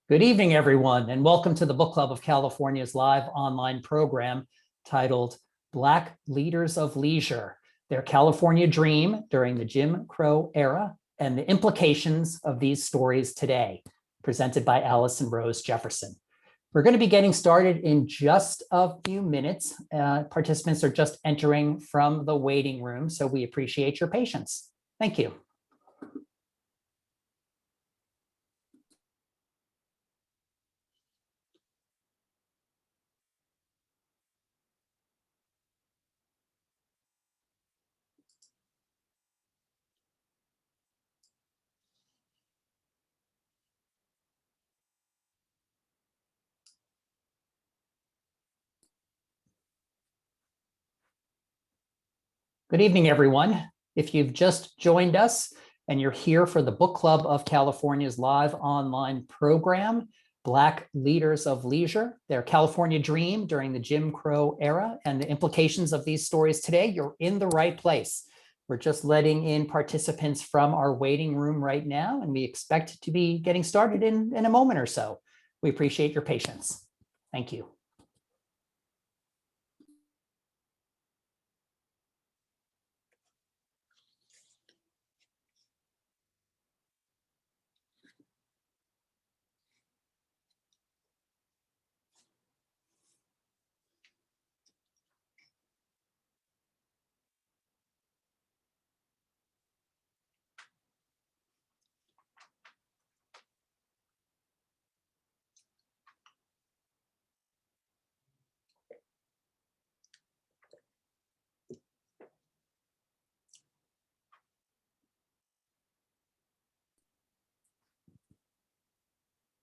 Good evening, everyone, and welcome to the Book Club of California's live online program titled Black Leaders of Leisure, Their California Dream During the Jim Crow Era and the Implications of These Stories Today, presented by Allison Rose Jefferson. We're going to be getting started in just a few minutes. Participants are just entering from the waiting room, so we appreciate your patience. Thank you. Good evening, everyone. If you've just joined us and you're here for the Book Club of California's live online program, Black Leaders of Leisure, Their California Dream During the Jim Crow Era and the Implications of These Stories Today, you're in the right place. We're just letting in participants from our waiting room right now, and we expect to be getting started in a moment or so. We appreciate your patience. Thank you.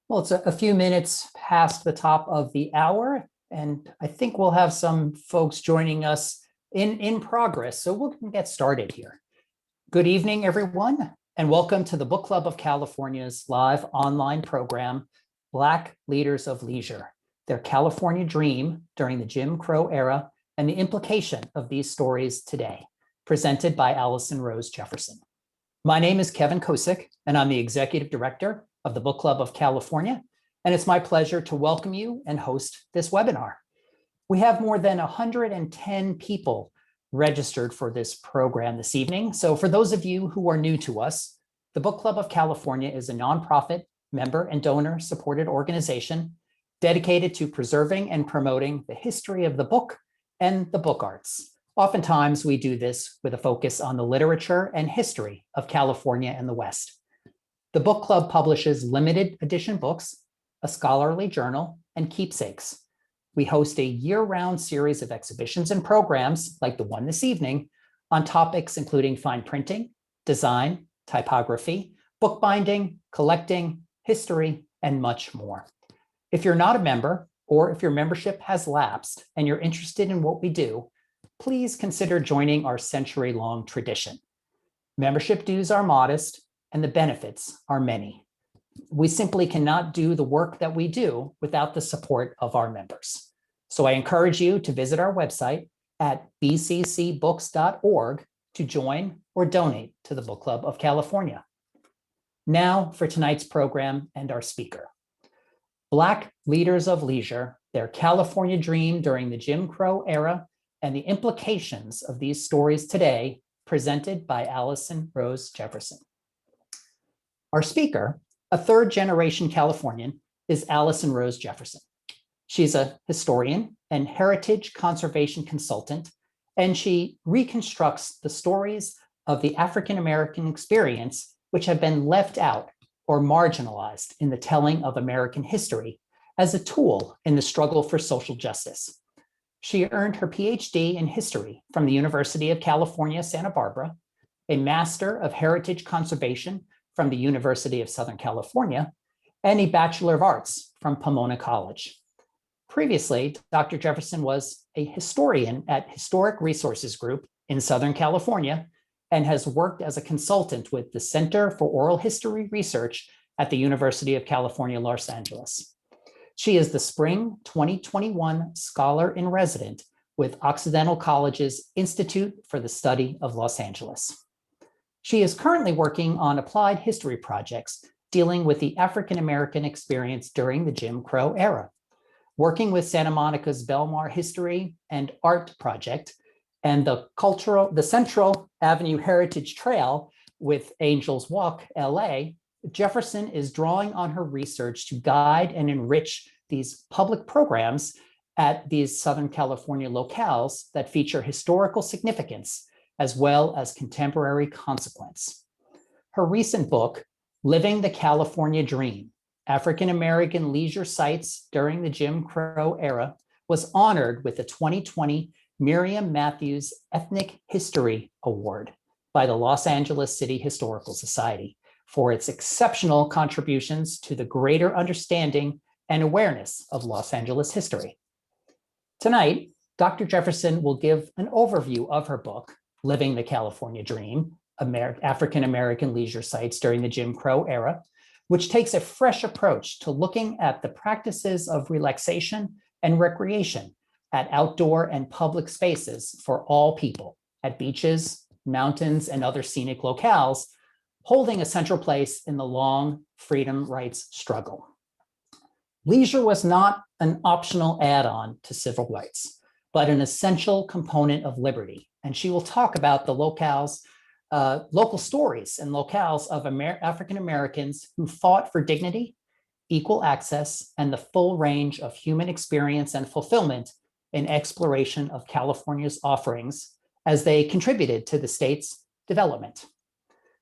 Well, it's a few minutes past the top of the hour, and I think we'll have some folks joining us in progress. So we'll get started here. Good evening, everyone, and welcome to the Book Club of California's live online program, Black Leaders of Leisure, Their California Dream During the Jim Crow Era and the Implication of These Stories Today, presented by Allison Rose Jefferson. My name is Kevin Kosick, and I'm the Executive Director of the Book Club of California, and it's my pleasure to welcome you and host this webinar. We have more than 110 people registered for this program this evening. So for those of you who are new to us, the Book Club of California is a nonprofit, member and donor supported organization dedicated to preserving and promoting the history of the book and the book arts. Oftentimes we do this with a focus on the literature and history of California and the West. The book club publishes limited edition books, a scholarly journal, and keepsakes. We host a year-round series of exhibitions and programs, like the one this evening, on topics including fine printing, design, typography, bookbinding, collecting, history, and much more. If you're not a member, or if your membership has lapsed and you're interested in what we do, please consider joining our century-long tradition. Membership dues are modest, and the benefits are many. We simply cannot do the work that we do without the support of our members. So I encourage you to visit our website at bccbooks.org to join or donate to the Book Club of California. Now for tonight's program and our speaker. Black Leaders of Leisure, Their California Dream During the Jim Crow Era and the Implications of These Stories Today, presented by Allison Rose Jefferson. Our speaker, a third-generation Californian, is Allison Rose Jefferson. She's a historian and heritage conservation consultant, and she reconstructs the stories of the African-American experience which have been left out or marginalized in the telling of American history as a tool in the struggle for social justice. She earned her PhD in history from the University of California, Santa Barbara, a Master of Heritage Conservation from the University of Southern California, and a Bachelor of Arts from Pomona College. Previously, Dr. Jefferson was a historian at Historic Resources Group in Southern California and has worked as a consultant with the Center for Oral History Research at the University of California, Los Angeles. She is the Spring 2021 Scholar in Resident with Occidental College's Institute for the Study of Los Angeles. She is currently working on applied history projects dealing with the African-American experience during the Jim Crow era. Working with Santa Monica's Belmar History and Art Project and the Central Avenue Heritage Trail with Angels Walk LA, Jefferson is drawing on her research to guide and enrich these public programs at these Southern California locales that feature historical significance as well as contemporary consequence. Her recent book, Living the California Dream, African-American Leisure Sites During the Jim Crow Era, was honored with the 2020 Miriam Matthews Ethnic History Award by the Los Angeles City Historical Society for its exceptional contributions to the greater understanding and awareness of Los Angeles history. Tonight, Dr. Jefferson will give an overview of her book, Living the California Dream, African-American Leisure Sites During the Jim Crow Era, which takes a fresh approach to looking at the practices of relaxation and recreation at outdoor and public spaces for all people at beaches, mountains, and other scenic locales, holding a central place in the long freedom rights struggle. Leisure was not an optional add-on to civil rights, but an essential component of liberty. And she will talk about the local stories and locales of African Americans who fought for dignity, equal access, and the full range of human experience and fulfillment in exploration of California's offerings as they contributed to the state's development.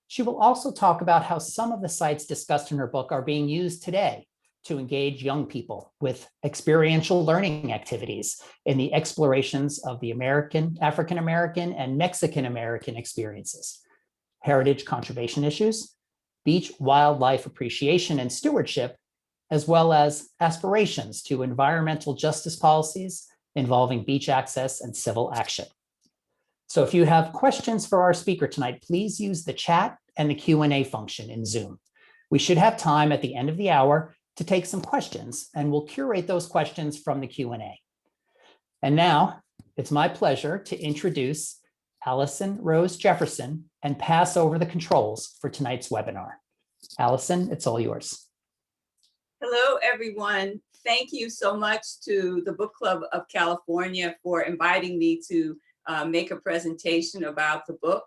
She will also talk about how some of the sites discussed in her book are being used today to engage young people with experiential learning activities in the explorations of the African-American, and Mexican-American experiences, heritage conservation issues, beach wildlife appreciation and stewardship, as well as aspirations to environmental justice policies involving beach access and civil action. So if you have questions for our speaker tonight, please use the chat and the Q&A function in Zoom. We should have time at the end of the hour to take some questions, and we'll curate those questions from the Q&A. And now it's my pleasure to introduce Allison Rose Jefferson and pass over the controls for tonight's webinar. Allison, it's all yours. Hello, everyone. Thank you so much to the Book Club of California for inviting me to make a presentation about the book.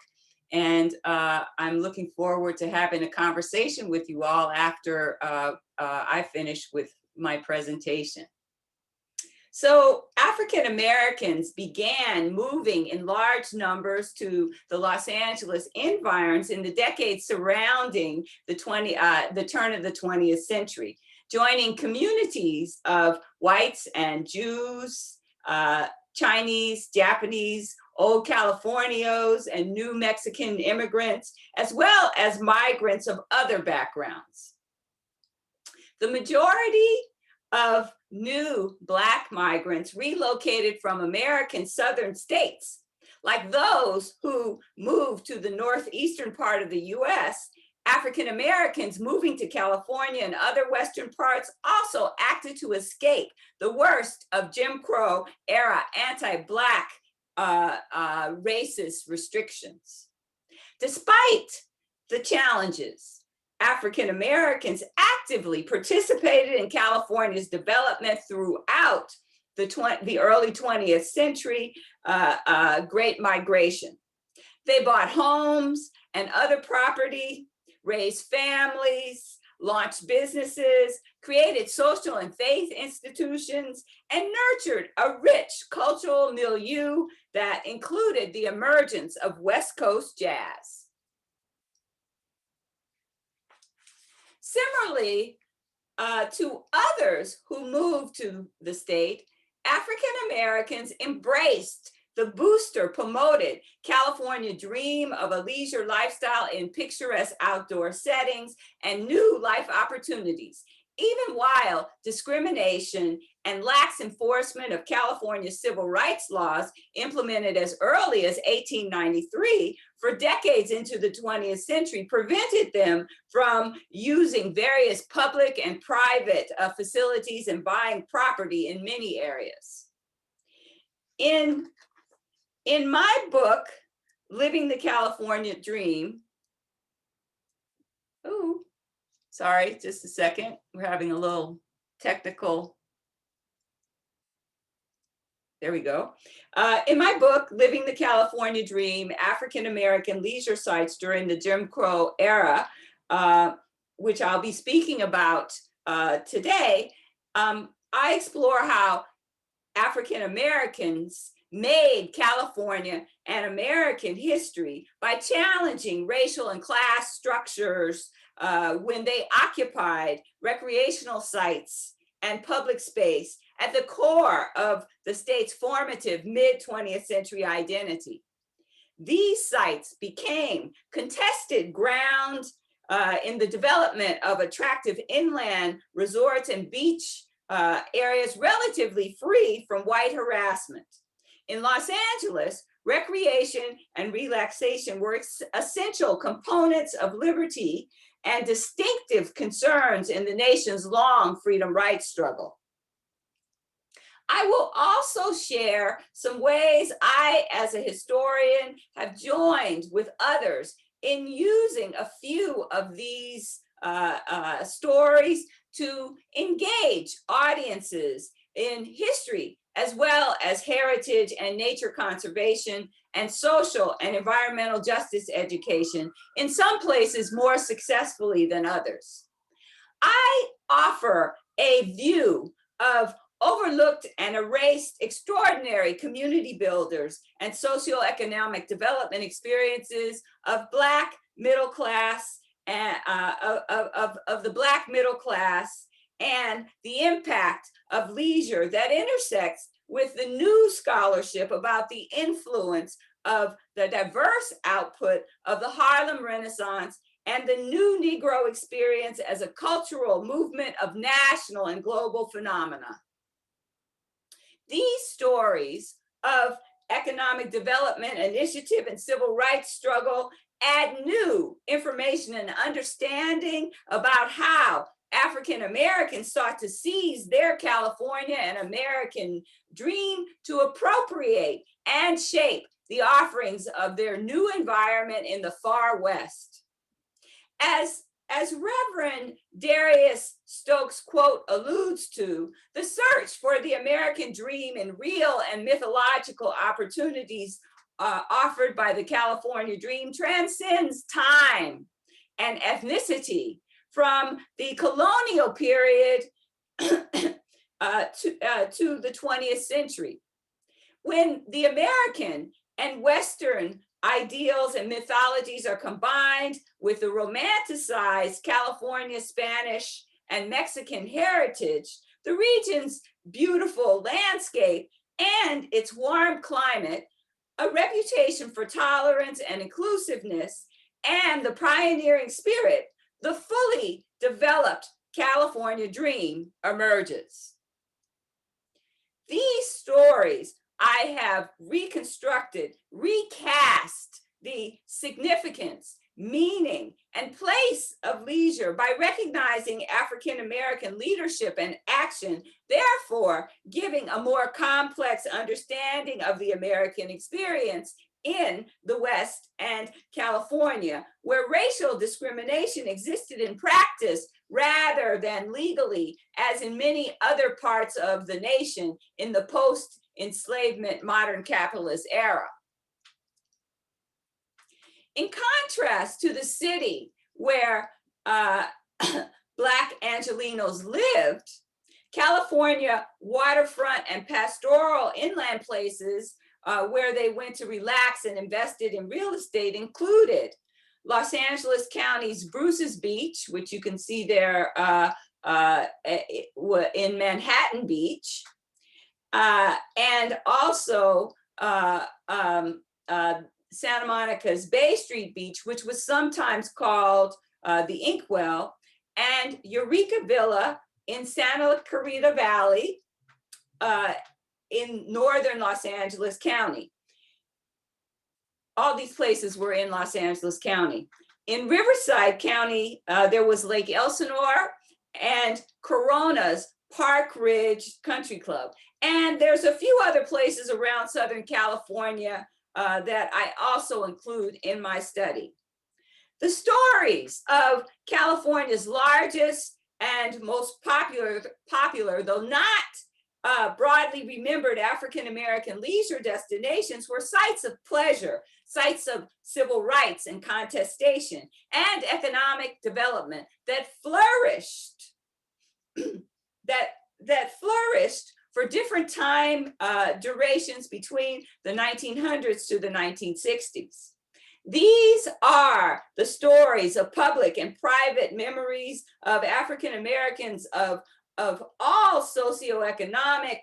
And I'm looking forward to having a conversation with you all after I finish with my presentation. So African Americans began moving in large numbers to the Los Angeles environs in the decades surrounding the turn of the 20th century, joining communities of whites and Jews, Chinese, Japanese, old Californios, and new Mexican immigrants, as well as migrants of other backgrounds. The majority of new Black migrants relocated from American southern states, like those who moved to the northeastern part of the US. African Americans moving to California and other Western parts also acted to escape the worst of Jim Crow era anti-Black racist restrictions. Despite the challenges, African Americans actively participated in California's development throughout the early 20th century Great Migration. They bought homes and other property, raised families, launched businesses, created social and faith institutions, and nurtured a rich cultural milieu that included the emergence of West Coast jazz. Similarly to others who moved to the state, African Americans embraced the booster promoted California dream of a leisure lifestyle in picturesque outdoor settings and new life opportunities, even while discrimination and lax enforcement of California's civil rights laws implemented as early as 1893 for decades into the 20th century prevented them from using various public and private facilities and buying property in many areas. In my book, Living the California Dream, Sorry, just a second. We're having a little technical. There we go. In my book, Living the California Dream, African-American Leisure Sites During the Jim Crow Era, which I'll be speaking about today, I explore how African-Americans made California and American history by challenging racial and class structures when they occupied recreational sites and public space at the core of the state's formative mid-20th century identity. These sites became contested ground in the development of attractive inland resorts and beach areas relatively free from white harassment. In Los Angeles, recreation and relaxation were essential components of liberty and distinctive concerns in the nation's long freedom rights struggle. I will also share some ways I, as a historian, have joined with others in using a few of these stories to engage audiences in history, as well as heritage and nature conservation and social and environmental justice education, in some places more successfully than others. I offer a view of overlooked and erased extraordinary community builders and socioeconomic development experiences of Black middle class and of the Black middle class, and the impact of leisure that intersects with the new scholarship about the influence of the diverse output of the Harlem Renaissance and the new Negro experience as a cultural movement of national and global phenomena. These stories of economic development, initiative, and civil rights struggle add new information and understanding about how African Americans sought to seize their California and American dream to appropriate and shape the offerings of their new environment in the far West. As Reverend Darius Stokes' quote alludes to, the search for the American dream in real and mythological opportunities offered by the California dream transcends time and ethnicity, from the colonial period to the 20th century. When the American and Western ideals and mythologies are combined with the romanticized California Spanish and Mexican heritage, the region's beautiful landscape and its warm climate, a reputation for tolerance and inclusiveness, and the pioneering spirit, the fully developed California dream emerges. These stories I have reconstructed, recast the significance, meaning, and place of leisure by recognizing African-American leadership and action, therefore giving a more complex understanding of the American experience in the West and California, where racial discrimination existed in practice rather than legally, as in many other parts of the nation in the post-enslavement modern capitalist era. In contrast to the city where Black Angelenos lived, California waterfront and pastoral inland places where they went to relax and invested in real estate included Los Angeles County's Bruce's Beach, which you can see there in Manhattan Beach, and also Santa Monica's Bay Street Beach, which was sometimes called the Inkwell, and Eureka Villa in Santa Clarita Valley in northern Los Angeles County. All these places were in Los Angeles County. In Riverside County, there was Lake Elsinore and Corona's Park Ridge Country Club. And there's a few other places around Southern California that I also include in my study. The stories of California's largest and most popular, though not broadly remembered African-American leisure destinations were sites of pleasure, sites of civil rights and contestation, and economic development that flourished, that flourished for different time durations between the 1900s to the 1960s. These are the stories of public and private memories of African Americans of all socioeconomic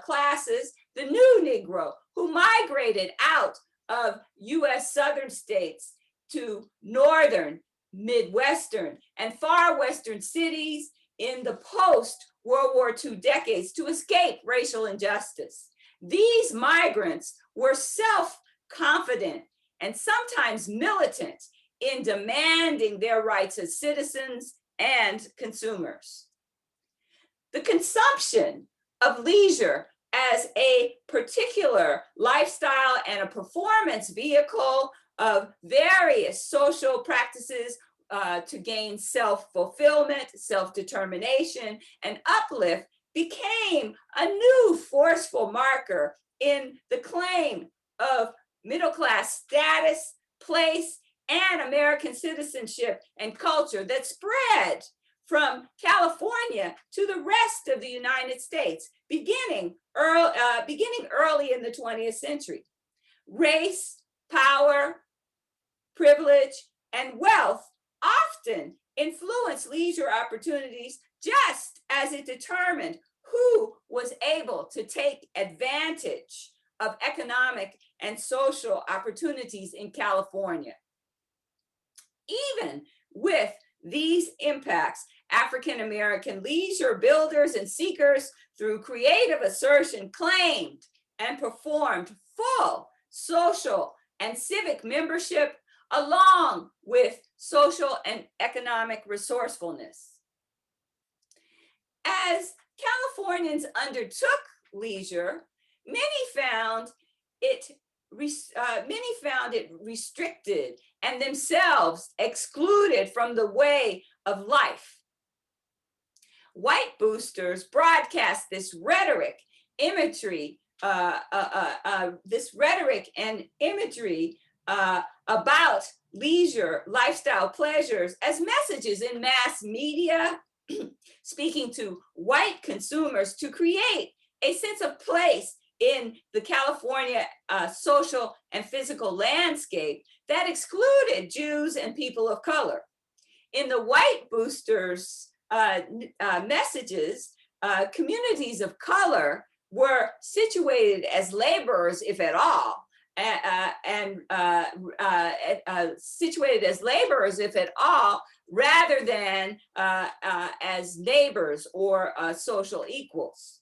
classes, the new Negro who migrated out of US Southern states to Northern, Midwestern, and far Western cities in the post-World War II decades to escape racial injustice. These migrants were self-confident and sometimes militant in demanding their rights as citizens and consumers. The consumption of leisure as a particular lifestyle and a performance vehicle of various social practices to gain self-fulfillment, self-determination, and uplift became a new forceful marker in the claim of middle-class status, place, and American citizenship and culture that spread from California to the rest of the United States, beginning early in the 20th century. Race, power, privilege, and wealth often influenced leisure opportunities just as it determined who was able to take advantage of economic and social opportunities in California. Even with these impacts, African-American leisure builders and seekers through creative assertion claimed and performed full social and civic membership along with social and economic resourcefulness. As Californians undertook leisure, many found it restricted and themselves excluded from the way of life. White boosters broadcast this rhetoric, imagery, about leisure, lifestyle pleasures as messages in mass media, speaking to white consumers to create a sense of place in the California social and physical landscape that excluded Jews and people of color. In the white boosters' messages, communities of color were situated as laborers, if at all, situated as laborers, if at all, rather than as neighbors or social equals.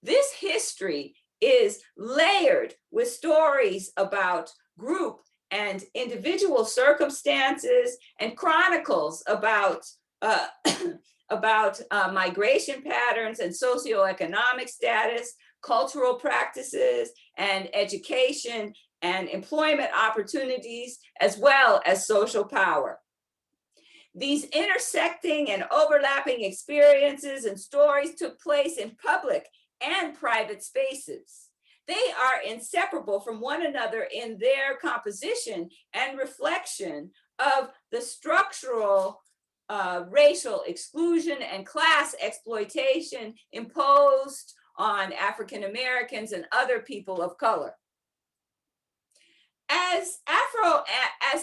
This history is layered with stories about group and individual circumstances and chronicles about migration patterns and socioeconomic status, cultural practices, and education and employment opportunities, as well as social power. These intersecting and overlapping experiences and stories took place in public and private spaces. They are inseparable from one another in their composition and reflection of the structural racial exclusion and class exploitation imposed on African Americans and other people of color. As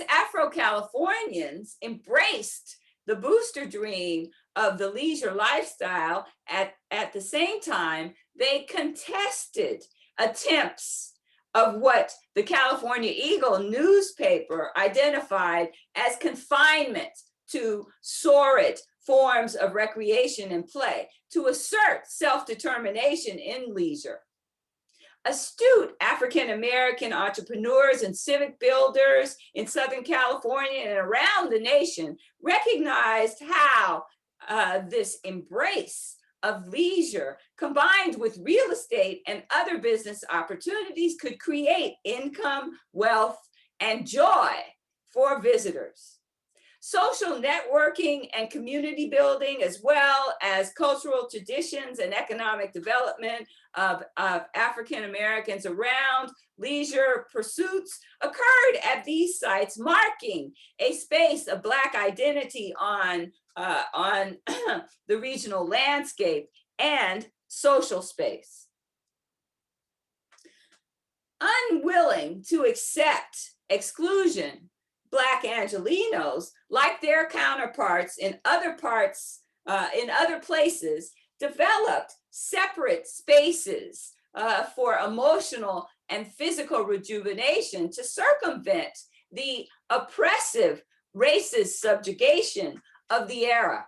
Afro-Californians embraced the booster dream of the leisure lifestyle, at the same time, they contested attempts of what the California Eagle newspaper identified as confinement to sordid forms of recreation and play, to assert self-determination in leisure. Astute African-American entrepreneurs and civic builders in Southern California and around the nation recognized how this embrace of leisure combined with real estate and other business opportunities could create income, wealth, and joy for visitors. social networking and community building, as well as cultural traditions and economic development of African Americans around leisure pursuits occurred at these sites, marking a space of Black identity on the regional landscape and social space. Unwilling to accept exclusion, Black Angelenos, like their counterparts in other places, developed separate spaces for emotional and physical rejuvenation to circumvent the oppressive racist subjugation of the era,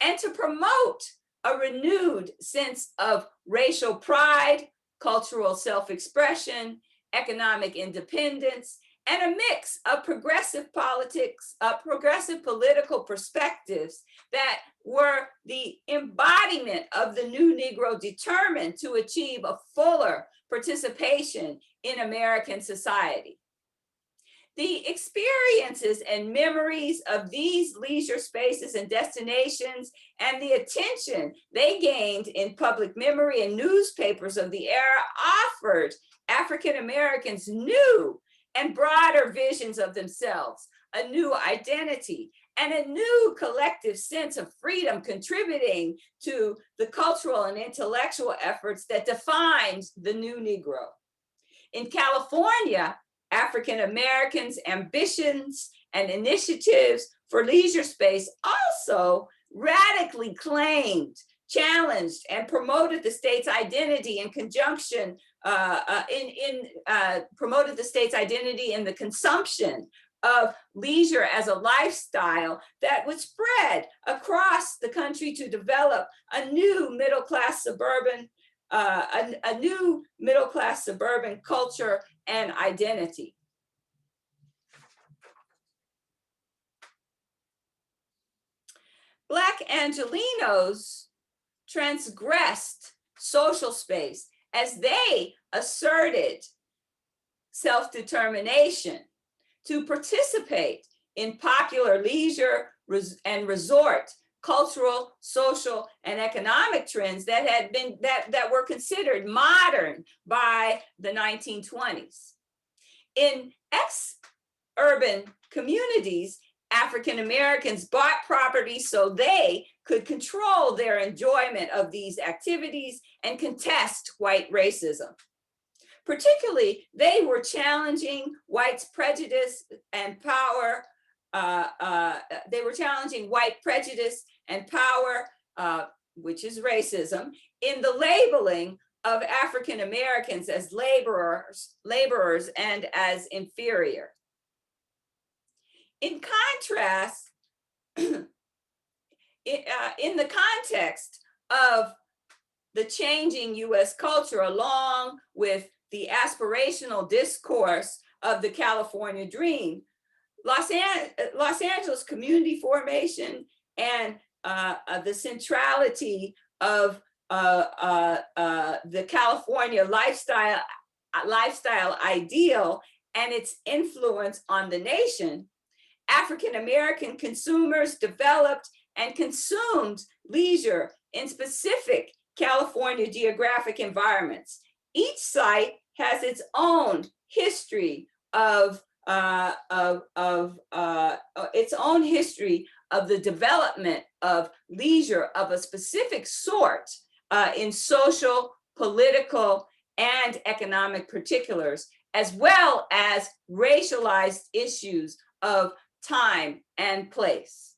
and to promote a renewed sense of racial pride, cultural self-expression, economic independence, and a mix of progressive politics, progressive political perspectives that were the embodiment of the new Negro determined to achieve a fuller participation in American society. The experiences and memories of these leisure spaces and destinations and the attention they gained in public memory and newspapers of the era offered African Americans new and broader visions of themselves, a new identity, and a new collective sense of freedom, contributing to the cultural and intellectual efforts that defined the new Negro. In California, African Americans' ambitions and initiatives for leisure space also radically claimed, challenged, and promoted the state's identity in conjunction, promoted the state's identity in the consumption of leisure as a lifestyle that would spread across the country to develop a new middle-class suburban culture and identity. Black Angelenos transgressed social space as they asserted self-determination to participate in popular leisure and resort cultural, social, and economic trends that were considered modern by the 1920s. In ex-urban communities, African Americans bought property so they could control their enjoyment of these activities and contest white racism. Particularly, they were challenging whites' prejudice and power. Which is racism, in the labeling of African Americans as laborers and as inferior. In contrast, in the context of the changing US culture, along with the aspirational discourse of the California dream, Los Angeles community formation and the centrality of the California lifestyle ideal and its influence on the nation, African American consumers developed and consumed leisure in specific California geographic environments. Each site has its own history of the development of leisure of a specific sort in social, political, and economic particulars, as well as racialized issues of time and place.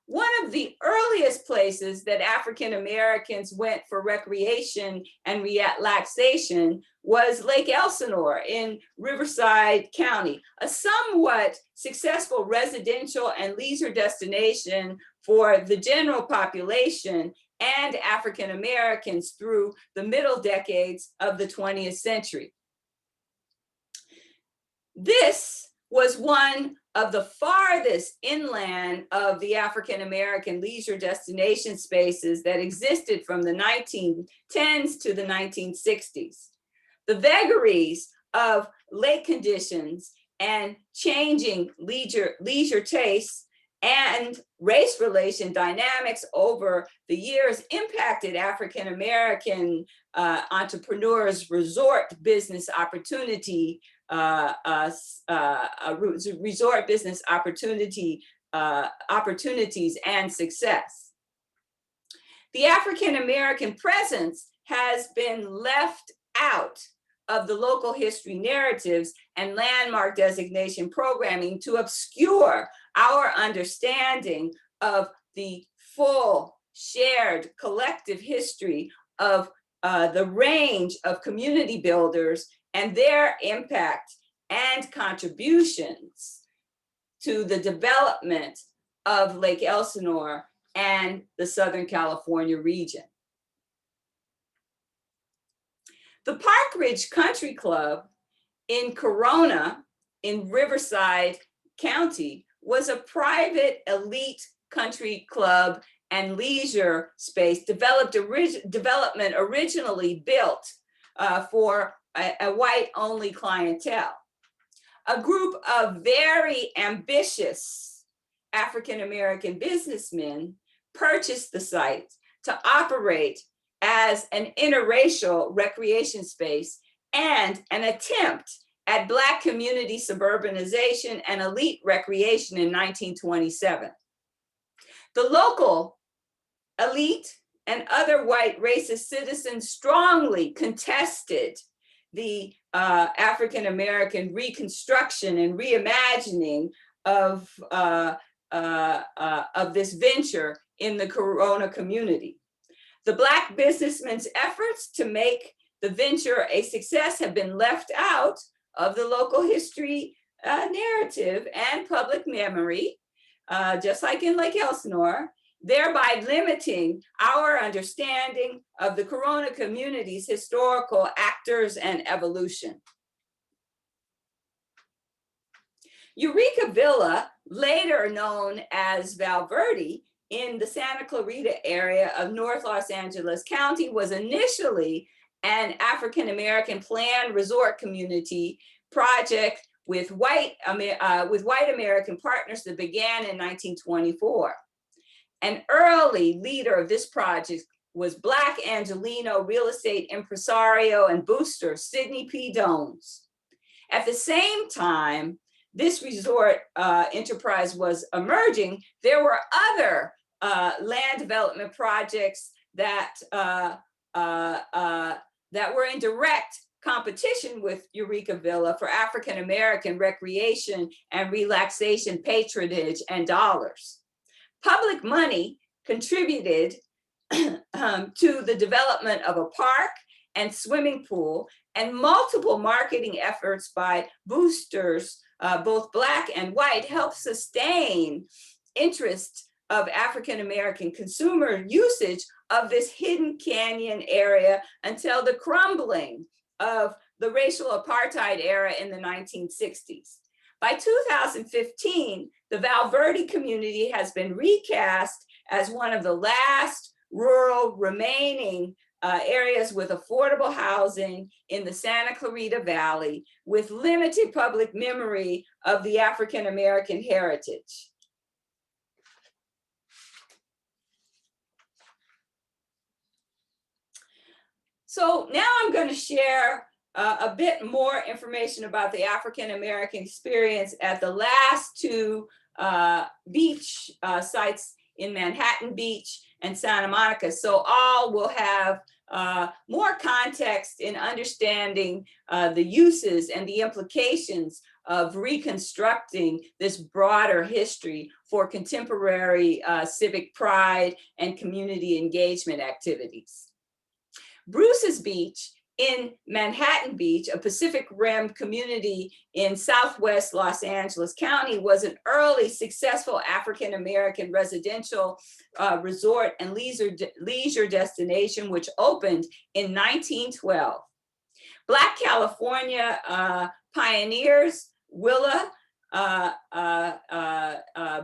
One of the earliest places that African Americans went for recreation and relaxation was Lake Elsinore in Riverside County, a somewhat successful residential and leisure destination for the general population and African Americans through the middle decades of the 20th century. This was one of the farthest inland of the African American leisure destination spaces that existed from the 1910s to the 1960s. The vagaries of lake conditions and changing leisure tastes and race relation dynamics over the years impacted African American entrepreneurs' resort business opportunity, resort business opportunities and success. The African American presence has been left out of the local history narratives and landmark designation programming to obscure our understanding of the full shared collective history of the range of community builders and their impact and contributions to the development of Lake Elsinore and the Southern California region. The Park Ridge Country Club in Corona in Riverside County was a private elite country club and leisure space development originally built for a white-only clientele. A group of very ambitious African-American businessmen purchased the site to operate as an interracial recreation space and an attempt at Black community suburbanization and elite recreation in 1927. The local elite and other white racist citizens strongly contested the African-American reconstruction and reimagining of this venture in the Corona community. The Black businessmen's efforts to make the venture a success have been left out of the local history narrative and public memory, just like in Lake Elsinore, thereby limiting our understanding of the Corona community's historical actors and evolution. Eureka Villa, later known as Valverde, in the Santa Clarita area of North Los Angeles County, was initially an African-American planned resort community project with white American partners that began in 1924. An early leader of this project was Black Angelino real estate impresario and booster Sidney P. Dones. At the same time this resort enterprise was emerging, there were other land development projects that were in direct competition with Eureka Villa for African-American recreation and relaxation patronage and dollars. Public money contributed to the development of a park and swimming pool, and multiple marketing efforts by boosters, both Black and white, helped sustain interest of African-American consumer usage of this hidden canyon area until the crumbling of the racial apartheid era in the 1960s. By 2015, the Valverde community has been recast as one of the last rural remaining areas with affordable housing in the Santa Clarita Valley, with limited public memory of the African-American heritage. So now I'm going to share a bit more information about the African-American experience at the last two beach sites in Manhattan Beach and Santa Monica. So all will have more context in understanding the uses and the implications of reconstructing this broader history for contemporary civic pride and community engagement activities. Bruce's Beach in Manhattan Beach, a Pacific Rim community in Southwest Los Angeles County, was an early successful African-American residential resort and leisure destination, which opened in 1912. Black California pioneers, Willa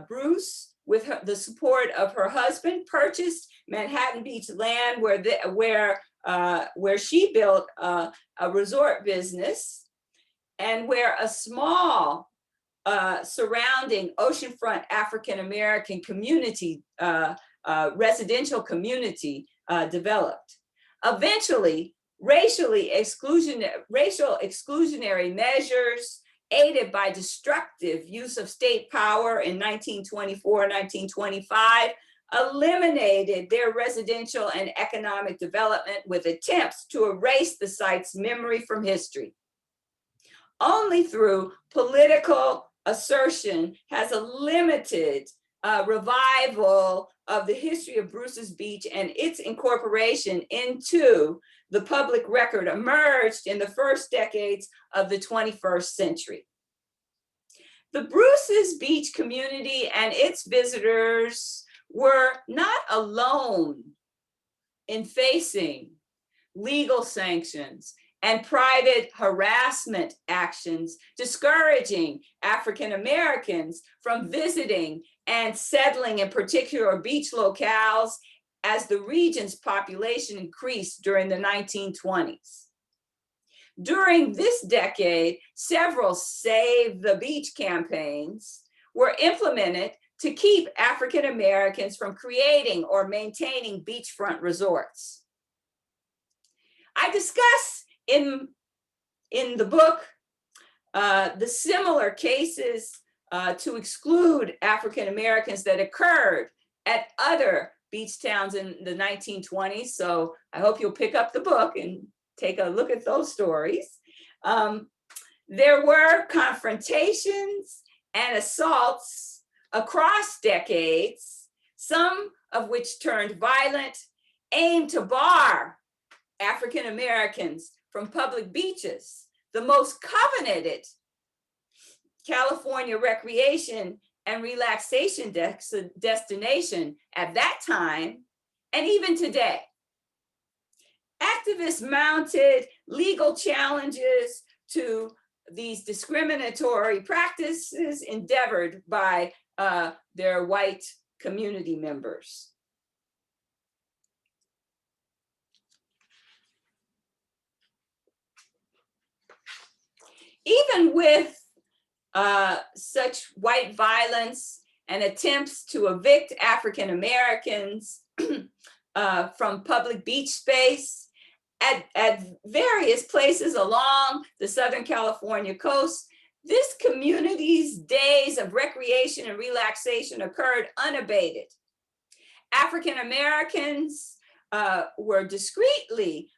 Bruce, with the support of her husband, purchased Manhattan Beach land where she built a resort business. and where a small surrounding oceanfront African-American community, residential community developed. Eventually, racial exclusionary measures aided by destructive use of state power in 1924, 1925, eliminated their residential and economic development with attempts to erase the site's memory from history. Only through political assertion has a limited revival of the history of Bruce's Beach and its incorporation into the public record emerged in the first decades of the 21st century. The Bruce's Beach community and its visitors were not alone in facing legal sanctions and private harassment actions discouraging African Americans from visiting and settling in particular beach locales as the region's population increased during the 1920s. During this decade, several Save the Beach campaigns were implemented to keep African Americans from creating or maintaining beachfront resorts. I discuss in the book the similar cases to exclude African Americans that occurred at other beach towns in the 1920s. So I hope you'll pick up the book and take a look at those stories. There were confrontations and assaults across decades, some of which turned violent, aimed to bar African Americans from public beaches, the most coveted California recreation and relaxation destination at that time, and even today. Activists mounted legal challenges to these discriminatory practices endeavored by their white community members. Even with such white violence and attempts to evict African Americans from public beach space at various places along the Southern California coast, this community's days of recreation and relaxation occurred unabated. African Americans were discreetly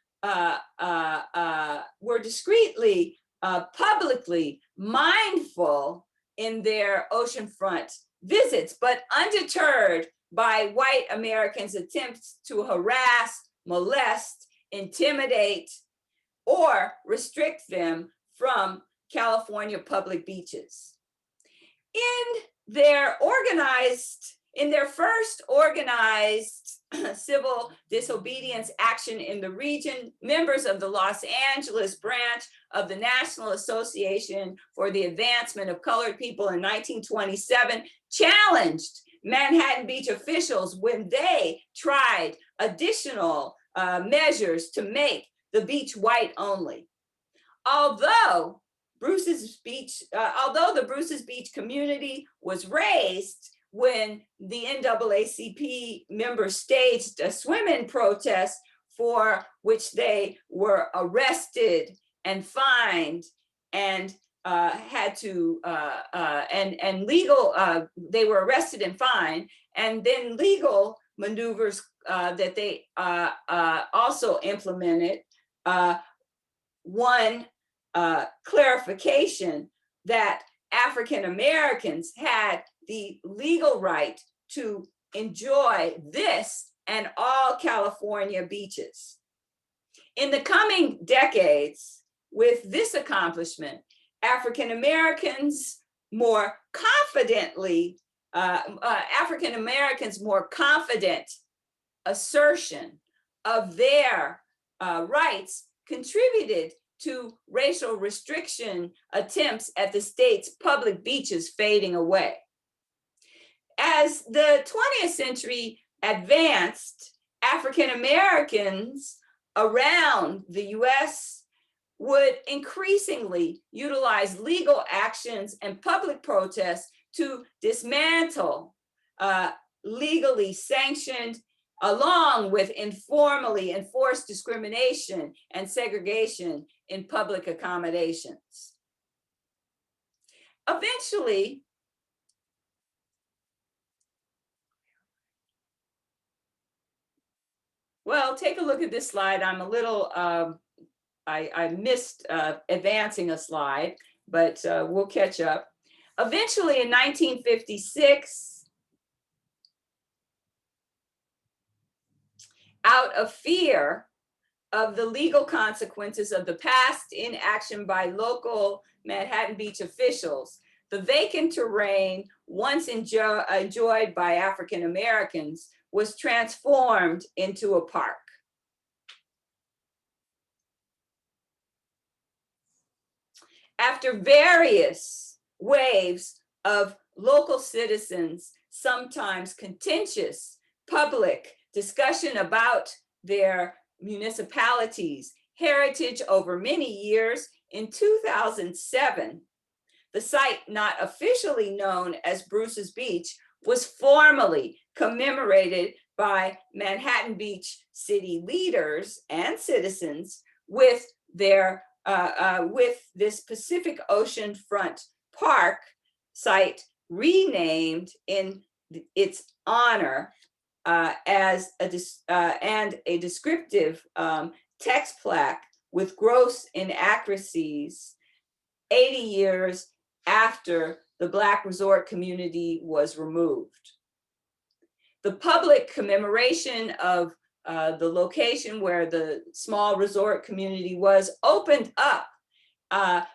publicly mindful in their oceanfront visits, but undeterred by white Americans' attempts to harass, molest, intimidate, or restrict them from California public beaches. In their first organized civil disobedience action in the region, members of the Los Angeles branch of the National Association for the Advancement of Colored People in 1927 challenged Manhattan Beach officials when they tried additional measures to make the beach white only. Although the Bruce's Beach community was raised when the NAACP members staged a swim-in protest for which they were arrested and fined and they were arrested and fined, and then legal maneuvers that they also implemented. One clarification that African Americans had the legal right to enjoy this and all California beaches. In the coming decades, with this accomplishment, African Americans more confident assertion of their rights contributed to racial restriction attempts at the state's public beaches fading away. As the 20th century advanced, African Americans around the US would increasingly utilize legal actions and public protests to dismantle legally sanctioned, along with informally enforced discrimination and segregation in public accommodations. Eventually, well, take a look at this slide. I'm a little, I missed advancing a slide, but we'll catch up. Eventually in 1956, out of fear of the legal consequences of the past inaction by local Manhattan Beach officials, the vacant terrain once enjoyed by African Americans was transformed into a park. After various waves of local citizens, sometimes contentious public discussion about their municipalities' heritage over many years, in 2007, the site not officially known as Bruce's Beach was formally commemorated by Manhattan Beach city leaders and citizens with their with this Pacific Ocean front park site renamed in its honor as a descriptive text plaque with gross inaccuracies 80 years after the Black resort community was removed. The public commemoration of the location where the small resort community was opened up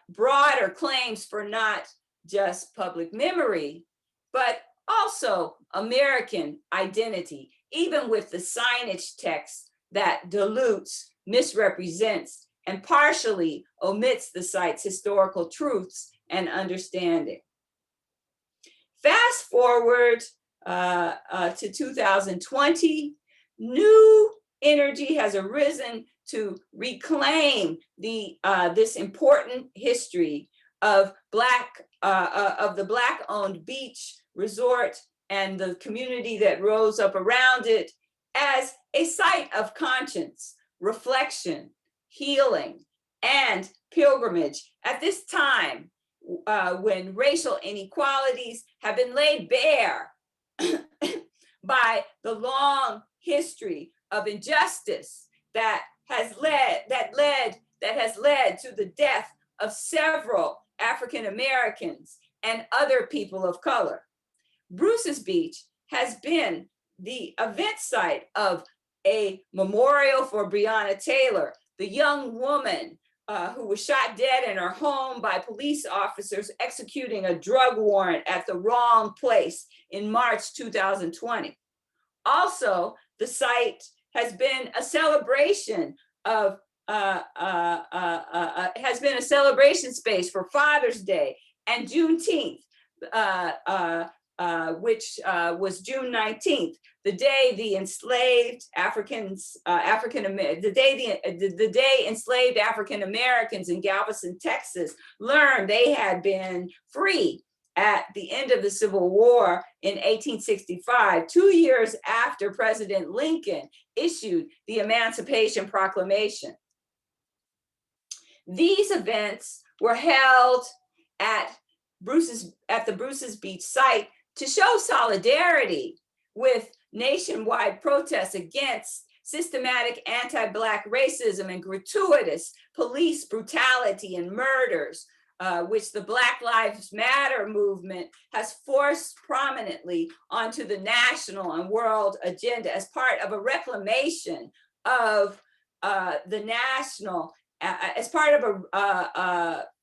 broader claims for not just public memory, but also American identity, even with the signage text that dilutes, misrepresents, and partially omits the site's historical truths and understanding. Fast forward to 2020, new energy has arisen to reclaim this important history of the Black-owned beach resort and the community that rose up around it as a site of conscience, reflection, healing, and pilgrimage at this time when racial inequalities have been laid bare by the long history of injustice that has led to the death of several African Americans and other people of color. Bruce's Beach has been the event site of a memorial for Brianna Taylor, the young woman who was shot dead in her home by police officers executing a drug warrant at the wrong place in March 2020. Also, the site has been a celebration of has been a celebration space for Father's Day and Juneteenth, which was June 19th, the day the enslaved the day enslaved African Americans in Galveston, Texas, learned they had been free at the end of the Civil War in 1865, 2 years after President Lincoln issued the Emancipation Proclamation. These events were held at the Bruce's Beach site to show solidarity with nationwide protests against systematic anti-Black racism and gratuitous police brutality and murders, which the Black Lives Matter movement has forced prominently onto the national and world agenda as part of a reclamation of the national, as part of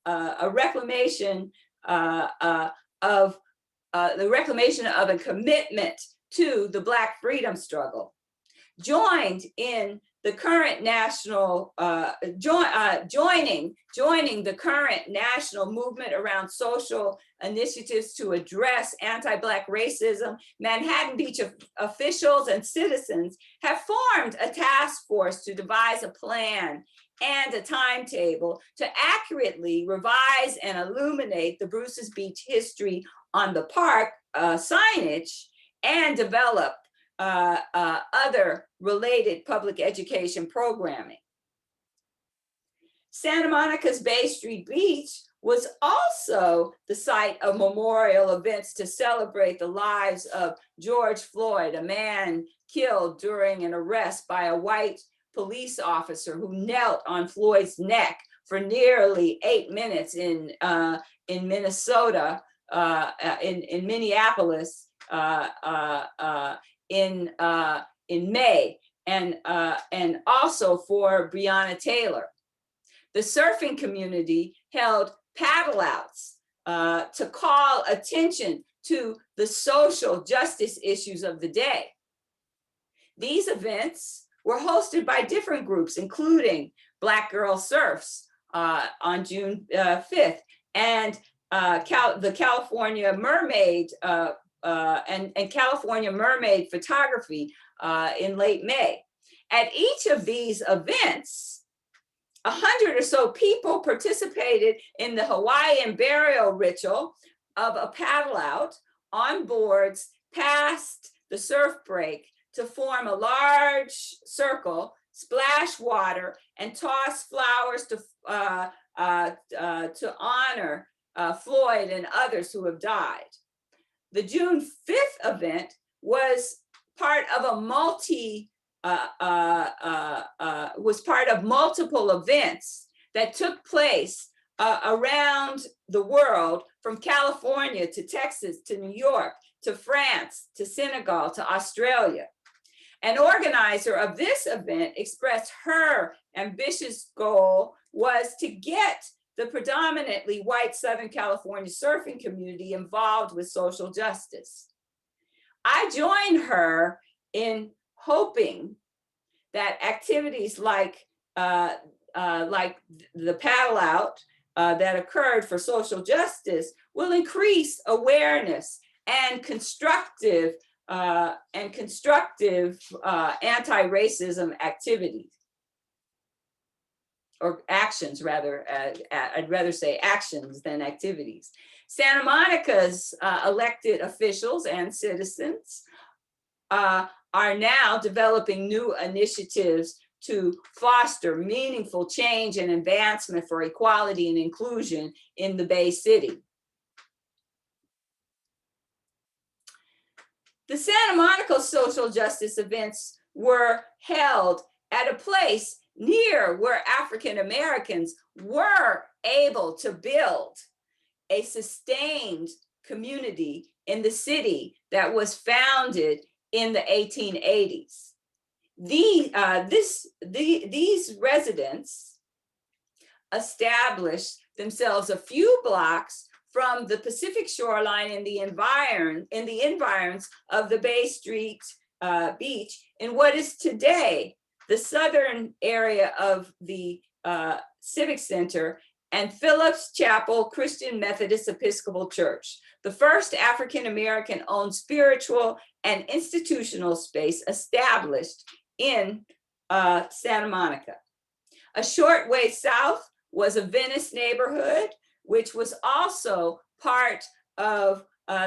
a reclamation of the reclamation of a commitment to the Black freedom struggle. Joining the current national movement around social initiatives to address anti-Black racism, Manhattan Beach officials and citizens have formed a task force to devise a plan and a timetable to accurately revise and illuminate the Bruce's Beach history on the park signage and develop other related public education programming. Santa Monica's Bay Street Beach was also the site of memorial events to celebrate the lives of George Floyd, a man killed during an arrest by a white police officer who knelt on Floyd's neck for nearly 8 minutes in Minnesota, in Minneapolis, in May, and also for Brianna Taylor. The surfing community held paddle outs to call attention to the social justice issues of the day. These events were hosted by different groups, including Black Girl Surfs on June 5th, and the California Mermaid and California Mermaid Photography in late May. At each of these events, 100 or so people participated in the Hawaiian burial ritual of a paddle out on boards past the surf break to form a large circle, splash water, and toss flowers to honor Floyd and others who have died. The June 5th event was part of multiple events that took place around the world, from California to Texas to New York to France to Senegal to Australia. An organizer of this event expressed her ambitious goal was to get the predominantly white Southern California surfing community involved with social justice. I joined her in hoping that activities like the paddle out that occurred for social justice will increase awareness and constructive anti-racism activities, or actions rather. I'd rather say actions than activities. Santa Monica's elected officials and citizens are now developing new initiatives to foster meaningful change and advancement for equality and inclusion in the Bay City. The Santa Monica social justice events were held at a place near where African Americans were able to build a sustained community in the city that was founded in the 1880s. These residents established themselves a few blocks from the Pacific shoreline in the environs of the Bay Street Beach in what is today the southern area of the Civic Center and Phillips Chapel Christian Methodist Episcopal Church, the first African-American owned spiritual and institutional space established in Santa Monica. A short way south was a Venice neighborhood, which was also part of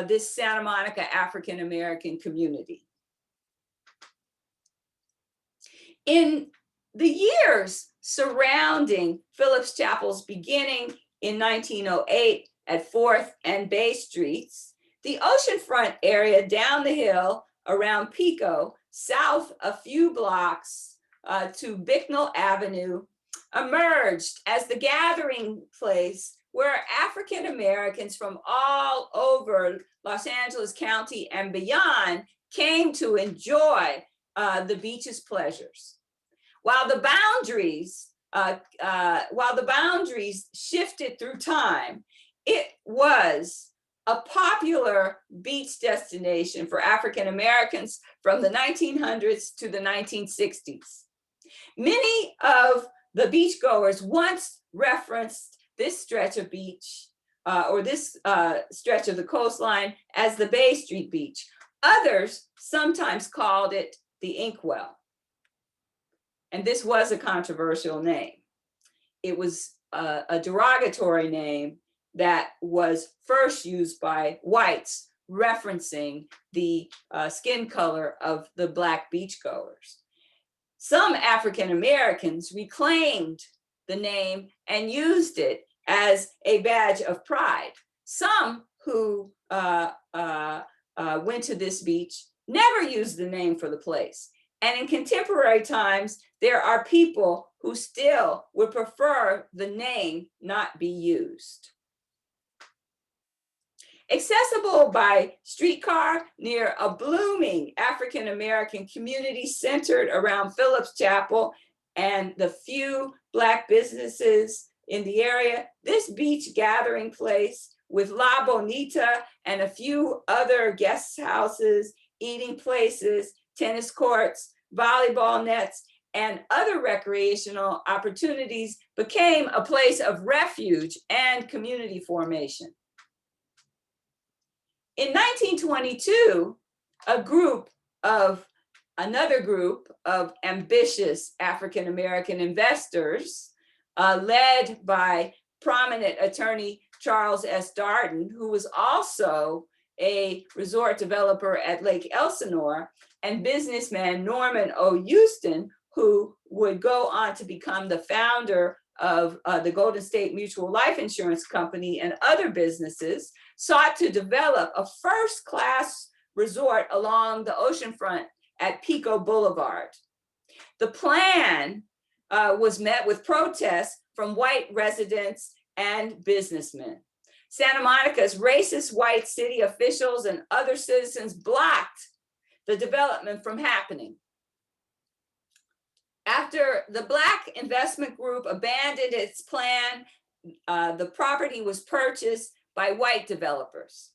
this Santa Monica African-American community. In the years surrounding Phillips Chapel's beginning in 1908 at 4th and Bay Streets, the oceanfront area down the hill around Pico, south a few blocks to Bicknell Avenue, emerged as the gathering place where African Americans from all over Los Angeles County and beyond came to enjoy the beach's pleasures. While the boundaries shifted through time, it was a popular beach destination for African Americans from the 1900s to the 1960s. Many of the beachgoers once referenced this stretch of beach or this stretch of the coastline as the Bay Street Beach. Others sometimes called it the Inkwell. And this was a controversial name. it was a derogatory name that was first used by whites, referencing the skin color of the Black beachgoers. Some African Americans reclaimed the name and used it as a badge of pride. Some who went to this beach never used the name for the place. And in contemporary times, there are people who still would prefer the name not be used. Accessible by streetcar near a blooming African American community centered around Phillips Chapel and the few Black businesses in the area, this beach gathering place with La Bonita and a few other guest houses, eating places, tennis courts, volleyball nets, and other recreational opportunities became a place of refuge and community formation. In 1922, another group of ambitious African American investors, led by prominent attorney Charles S. Darden, who was also a resort developer at Lake Elsinore, and businessman Norman O. Houston, who would go on to become the founder of the Golden State Mutual Life Insurance Company and other businesses, sought to develop a first-class resort along the oceanfront at Pico Boulevard. The plan was met with protests from white residents and businessmen. Santa Monica's racist white city officials and other citizens blocked the development from happening. After the Black investment group abandoned its plan, the property was purchased by white developers.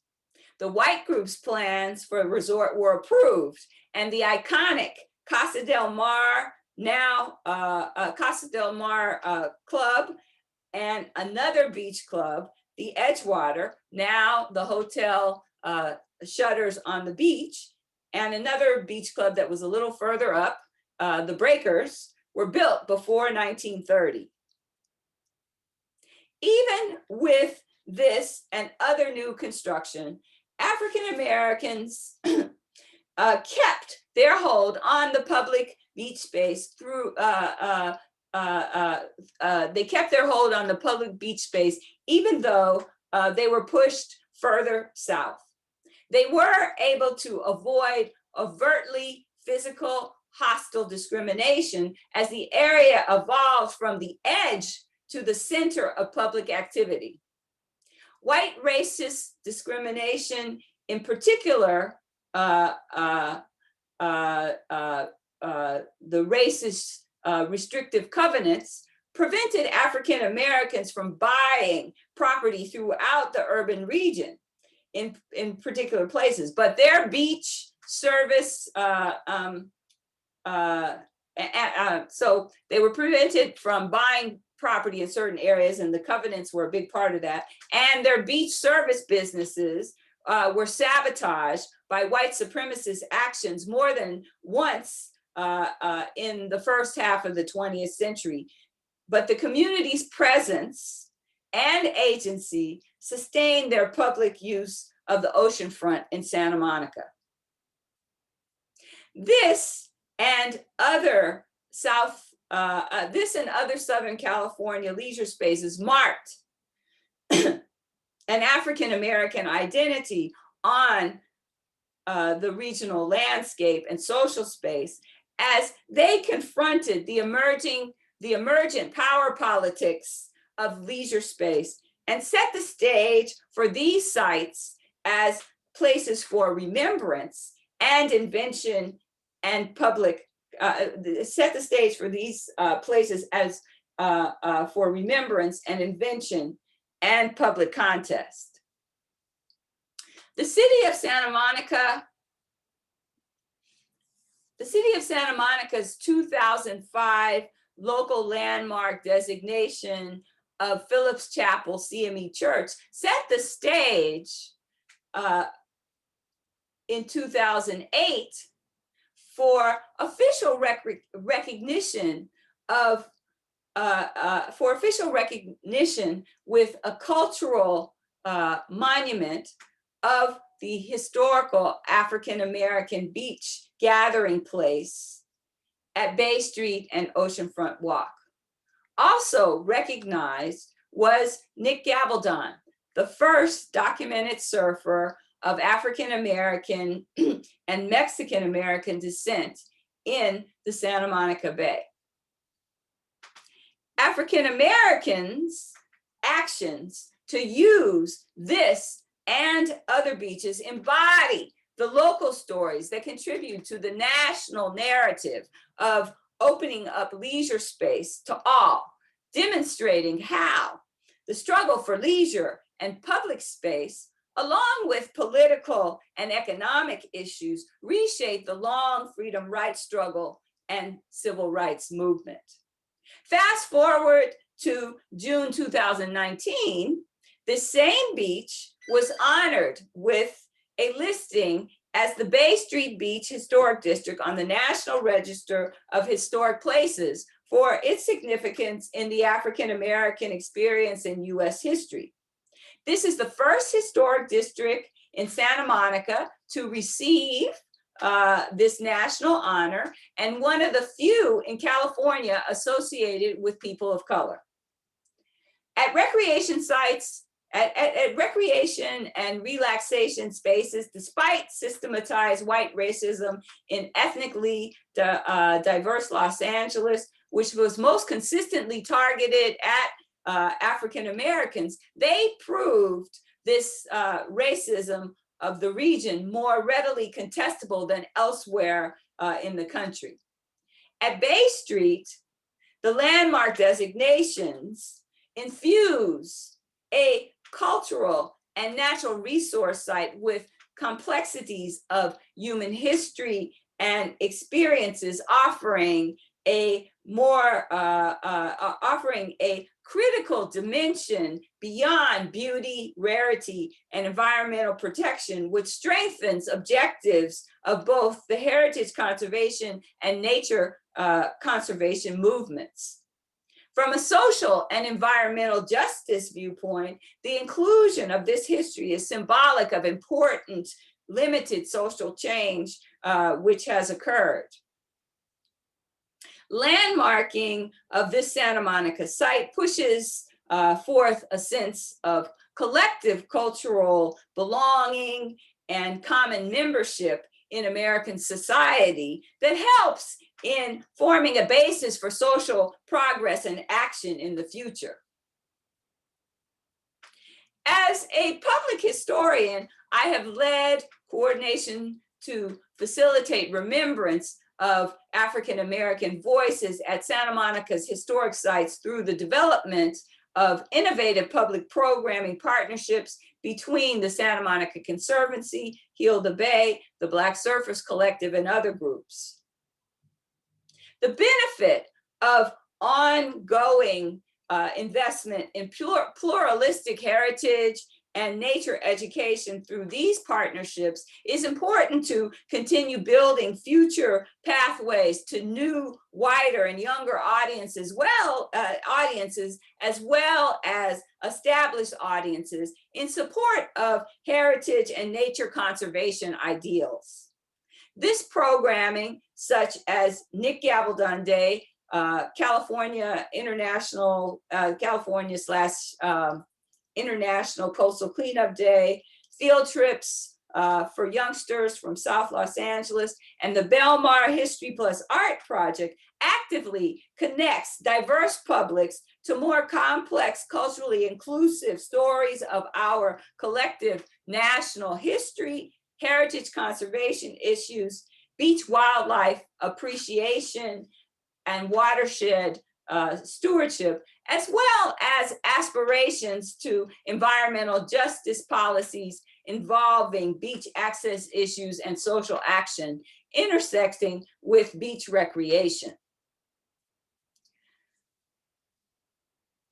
The white group's plans for a resort were approved, and the iconic Casa del Mar, now Casa del Mar Club, and another beach club, the Edgewater, now the hotel shutters on the beach, and another beach club that was a little further up, the Breakers, were built before 1930. Even with this and other new construction, African Americans kept their hold on the public beach space through, they kept their hold on the public beach space, even though they were pushed further south. They were able to avoid overtly physical hostile discrimination as the area evolved from the edge to the center of public activity. White racist discrimination, in particular, the racist restrictive covenants, prevented African Americans from buying property throughout the urban region in particular places, but their beach service, so they were prevented from buying property in certain areas, and the covenants were a big part of that. And their beach service businesses were sabotaged by white supremacist actions more than once in the first half of the 20th century. But the community's presence and agency sustained their public use of the oceanfront in Santa Monica. This and other Southern California leisure spaces marked an African American identity on the regional landscape and social space as they confronted the emergent power politics of leisure space and set the stage for these sites as places for remembrance and invention and public, set the stage for these places as for remembrance and invention and public contest. The city of Santa Monica's 2005 local landmark designation of Phillips Chapel CME Church set the stage in 2008 for official recognition of for official recognition with a cultural monument of the historical African-American beach gathering place at Bay Street and Oceanfront Walk. Also recognized was Nick Gabaldon, the first documented surfer of African-American and Mexican-American descent in the Santa Monica Bay. African-Americans' actions to use this and other beaches embody the local stories that contribute to the national narrative of opening up leisure space to all, demonstrating how the struggle for leisure and public space, along with political and economic issues, reshape the long freedom rights struggle and civil rights movement. Fast forward to June 2019, this same beach was honored with a listing as the Bay Street Beach Historic District on the National Register of Historic Places for its significance in the African-American experience in US history. This is the first historic district in Santa Monica to receive this national honor, and one of the few in California associated with people of color. At recreation sites, at recreation and relaxation spaces, despite systematized white racism in ethnically diverse Los Angeles, which was most consistently targeted at African Americans, they proved this racism of the region more readily contestable than elsewhere in the country. At Bay Street, the landmark designations infuse a cultural and natural resource site with complexities of human history and experiences, offering a critical dimension beyond beauty, rarity, and environmental protection, which strengthens objectives of both the heritage conservation and nature conservation movements. From a social and environmental justice viewpoint, the inclusion of this history is symbolic of important, limited social change which has occurred. Landmarking of this Santa Monica site pushes forth a sense of collective cultural belonging and common membership in American society that helps in forming a basis for social progress and action in the future. As a public historian, I have led coordination to facilitate remembrance of African-American voices at Santa Monica's historic sites through the development of innovative public programming partnerships between the Santa Monica Conservancy, Heal the Bay, the Black Surfers Collective, and other groups. The benefit of ongoing investment in pluralistic heritage and nature education through these partnerships is important to continue building future pathways to new, wider, and younger audiences, as well as established audiences in support of heritage and nature conservation ideals. This programming, such as Nick Gabaldon Day, California International, International Coastal Cleanup Day, field trips for youngsters from South Los Angeles, and the Belmar History Plus Art Project actively connects diverse publics to more complex, culturally inclusive stories of our collective national history, heritage conservation issues, beach wildlife appreciation, and watershed stewardship, as well as aspirations to environmental justice policies involving beach access issues and social action intersecting with beach recreation.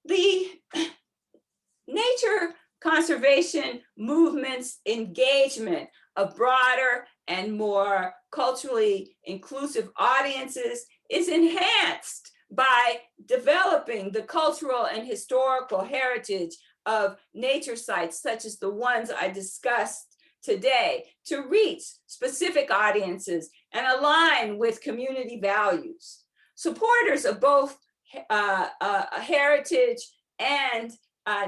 The nature conservation movement's engagement of broader and more culturally inclusive audiences is enhanced by developing the cultural and historical heritage of nature sites, such as the ones I discussed today, to reach specific audiences and align with community values. Supporters of both heritage and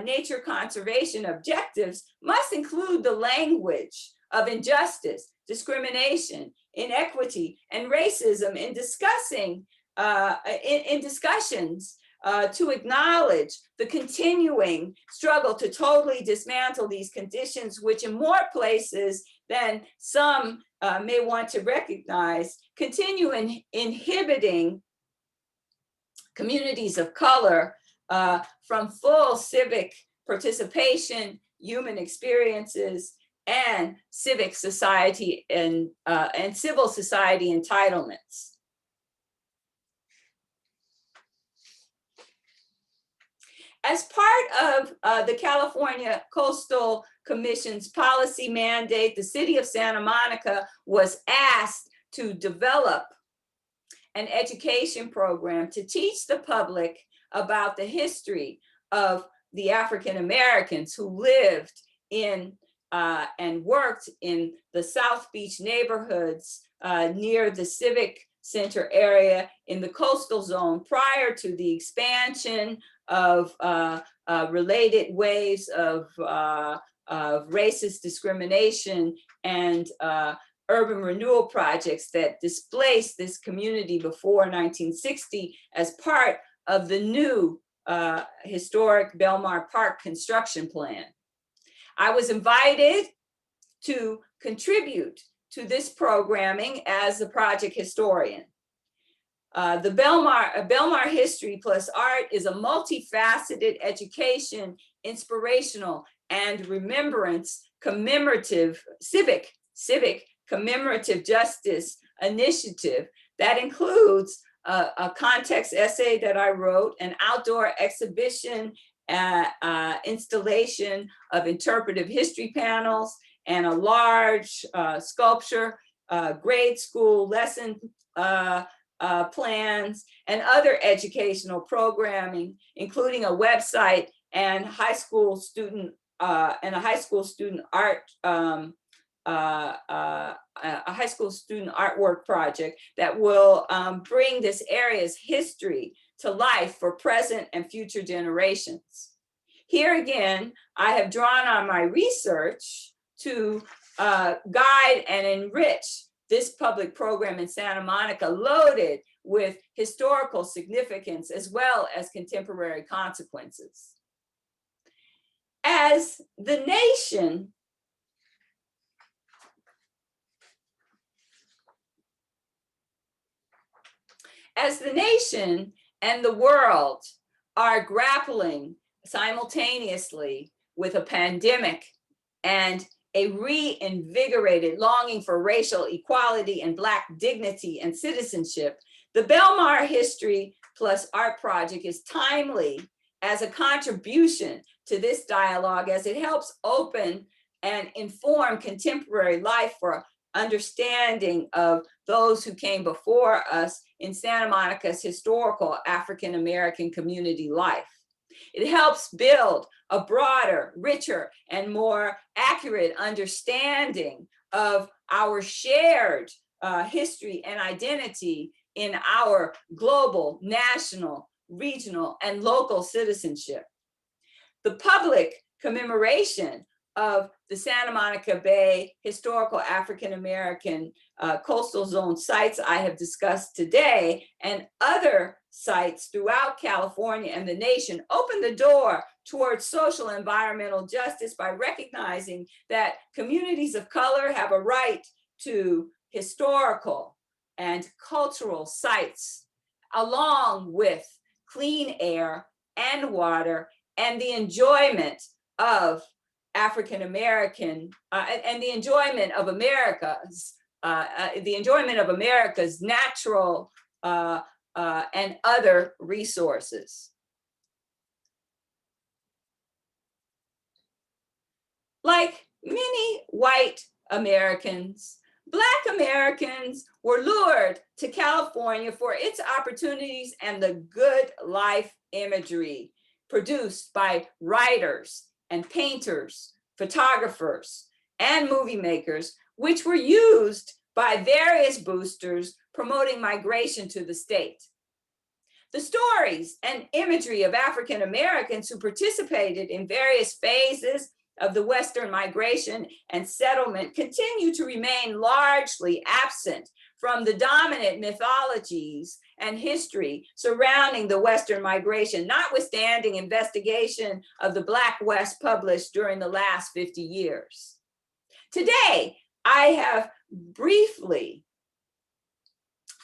nature conservation objectives must include the language of injustice, discrimination, inequity, and racism in discussing in discussions to acknowledge the continuing struggle to totally dismantle these conditions, which in more places than some may want to recognize, continue inhibiting communities of color from full civic participation, human experiences, and civic society and civil society entitlements. As part of the California Coastal Commission's policy mandate, the city of Santa Monica was asked to develop an education program to teach the public about the history of the African Americans who lived in and worked in the South Beach neighborhoods near the Civic Center area in the coastal zone prior to the expansion of related waves of racist discrimination and urban renewal projects that displaced this community before 1960 as part of the new historic Belmar Park construction plan. I was invited to contribute to this programming as the project historian. The Belmar History Plus Art is a multifaceted education, inspirational, and remembrance commemorative civic commemorative justice initiative that includes a context essay that I wrote, an outdoor exhibition, installation of interpretive history panels, and a large sculpture, grade school lesson plans, and other educational programming, including a website and a high school student art, a high school student artwork project that will bring this area's history to life for present and future generations. Here again, I have drawn on my research to guide and enrich this public program in Santa Monica, loaded with historical significance as well as contemporary consequences. As the nation and the world are grappling simultaneously with a pandemic and a reinvigorated longing for racial equality and Black dignity and citizenship, the Belmar History Plus Art Project is timely as a contribution to this dialogue, as it helps open and inform contemporary life for understanding of those who came before us in Santa Monica's historical African American community life. It helps build a broader, richer, and more accurate understanding of our shared history and identity in our global, national, regional, and local citizenship. The public commemoration of the Santa Monica Bay historical African American coastal zone sites I have discussed today, and other sites throughout California and the nation, open the door towards social and environmental justice by recognizing that communities of color have a right to historical and cultural sites, along with clean air and water and the enjoyment of African American and the enjoyment of America's natural and other resources. Like many white Americans, Black Americans were lured to California for its opportunities and the good life imagery produced by writers and painters, photographers, and movie makers, which were used by various boosters promoting migration to the state. The stories and imagery of African Americans who participated in various phases of the Western migration and settlement continue to remain largely absent from the dominant mythologies and history surrounding the Western migration, notwithstanding investigation of the Black West published during the last 50 years. Today, I have briefly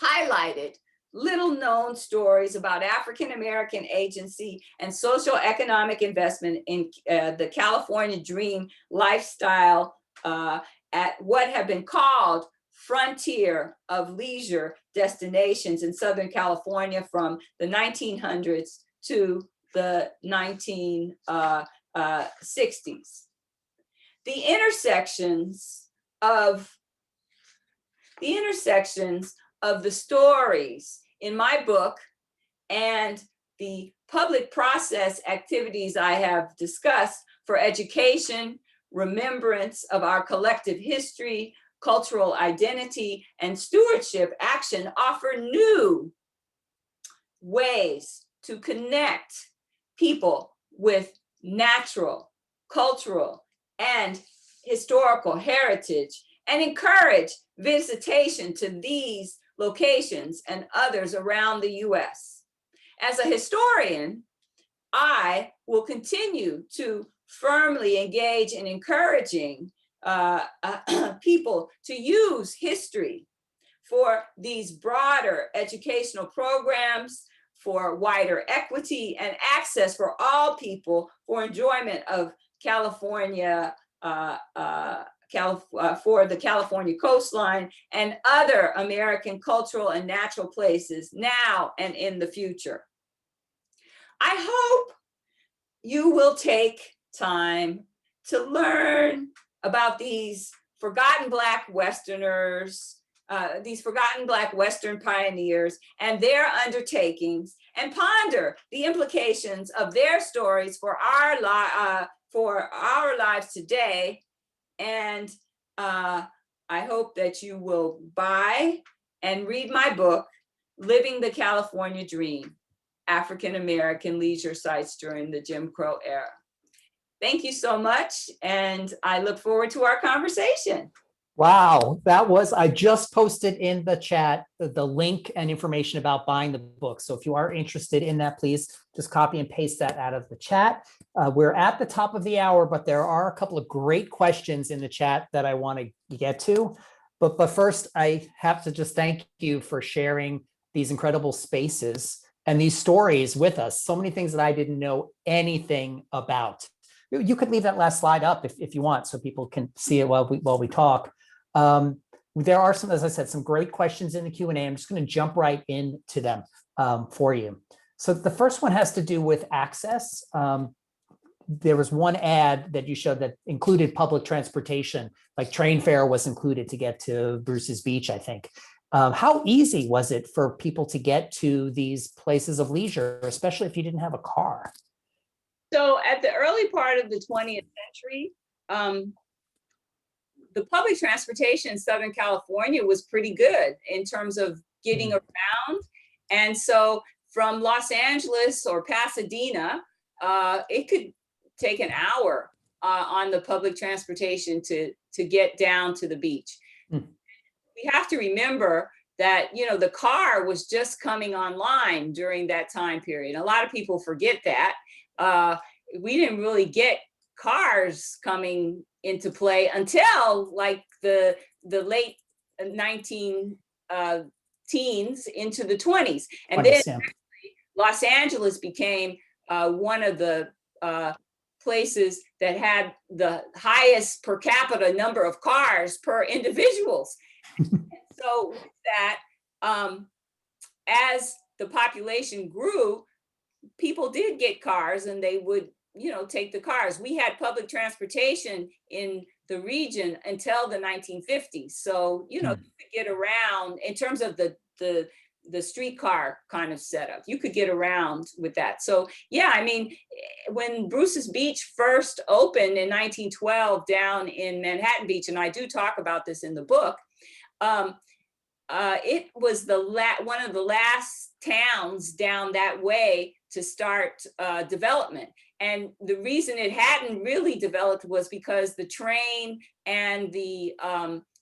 highlighted little-known stories about African-American agency and social economic investment in the California Dream lifestyle at what have been called frontier of leisure destinations in Southern California from the 1900s to the 1960s. The intersections of the stories in my book and the public process activities I have discussed for education, remembrance of our collective history, cultural identity, and stewardship action offer new ways to connect people with natural, cultural, and historical heritage and encourage visitation to these locations and others around the US. As a historian, I will continue to firmly engage in encouraging people to use history for these broader educational programs, for wider equity and access for all people for enjoyment of California, for the California coastline and other American cultural and natural places now and in the future. I hope you will take time to learn about these forgotten Black Westerners, these forgotten Black Western pioneers and their undertakings, and ponder the implications of their stories for our lives today. And I hope that you will buy and read my book, Living the California Dream, African American Leisure Sites During the Jim Crow Era. Thank you so much, and I look forward to our conversation. Wow, I just posted in the chat the link and information about buying the book. So if you are interested in that, please just copy and paste that out of the chat. We're at the top of the hour, but there are a couple of great questions in the chat that I want to get to. But first, I have to just thank you for sharing these incredible spaces and these stories with us. So many things that I didn't know anything about. You could leave that last slide up if you want, so people can see it while we talk. There are some, as I said, some great questions in the Q&A. I'm just going to jump right into them for you. So the first one has to do with access. There was one ad that you showed that included public transportation, like train fare was included to get to Bruce's Beach, I think. How easy was it for people to get to these places of leisure, especially if you didn't have a car? So at the early part of the 20th century, the public transportation in Southern California was pretty good in terms of getting around. And so from Los Angeles or Pasadena, it could take an hour on the public transportation to get down to the beach. We have to remember that, you know, the car was just coming online during that time period. A lot of people forget that. We didn't really get cars coming into play until like the late 19 teens into the 20s. And then Los Angeles became one of the places that had the highest per capita number of cars per individuals. So with that, as the population grew, people did get cars and they would, you know, take the cars. We had public transportation in the region until the 1950s. So, you know, you could get around in terms of the streetcar kind of setup. You could get around with that. So, yeah, I mean, when Bruce's Beach first opened in 1912 down in Manhattan Beach, and I do talk about this in the book, it was one of the last towns down that way to start development. And the reason it hadn't really developed was because the train and the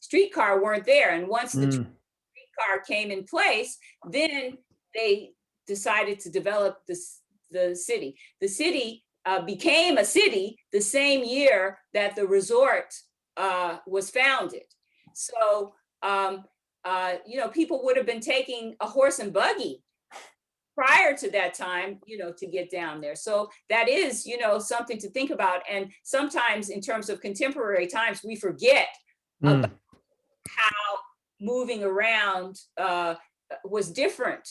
streetcar weren't there. And once the streetcar came in place, then they decided to develop the city. The city became a city the same year that the resort was founded. So, you know, people would have been taking a horse and buggy prior to that time, you know, to get down there. So that is, you know, something to think about. And sometimes in terms of contemporary times, we forget about how moving around was different,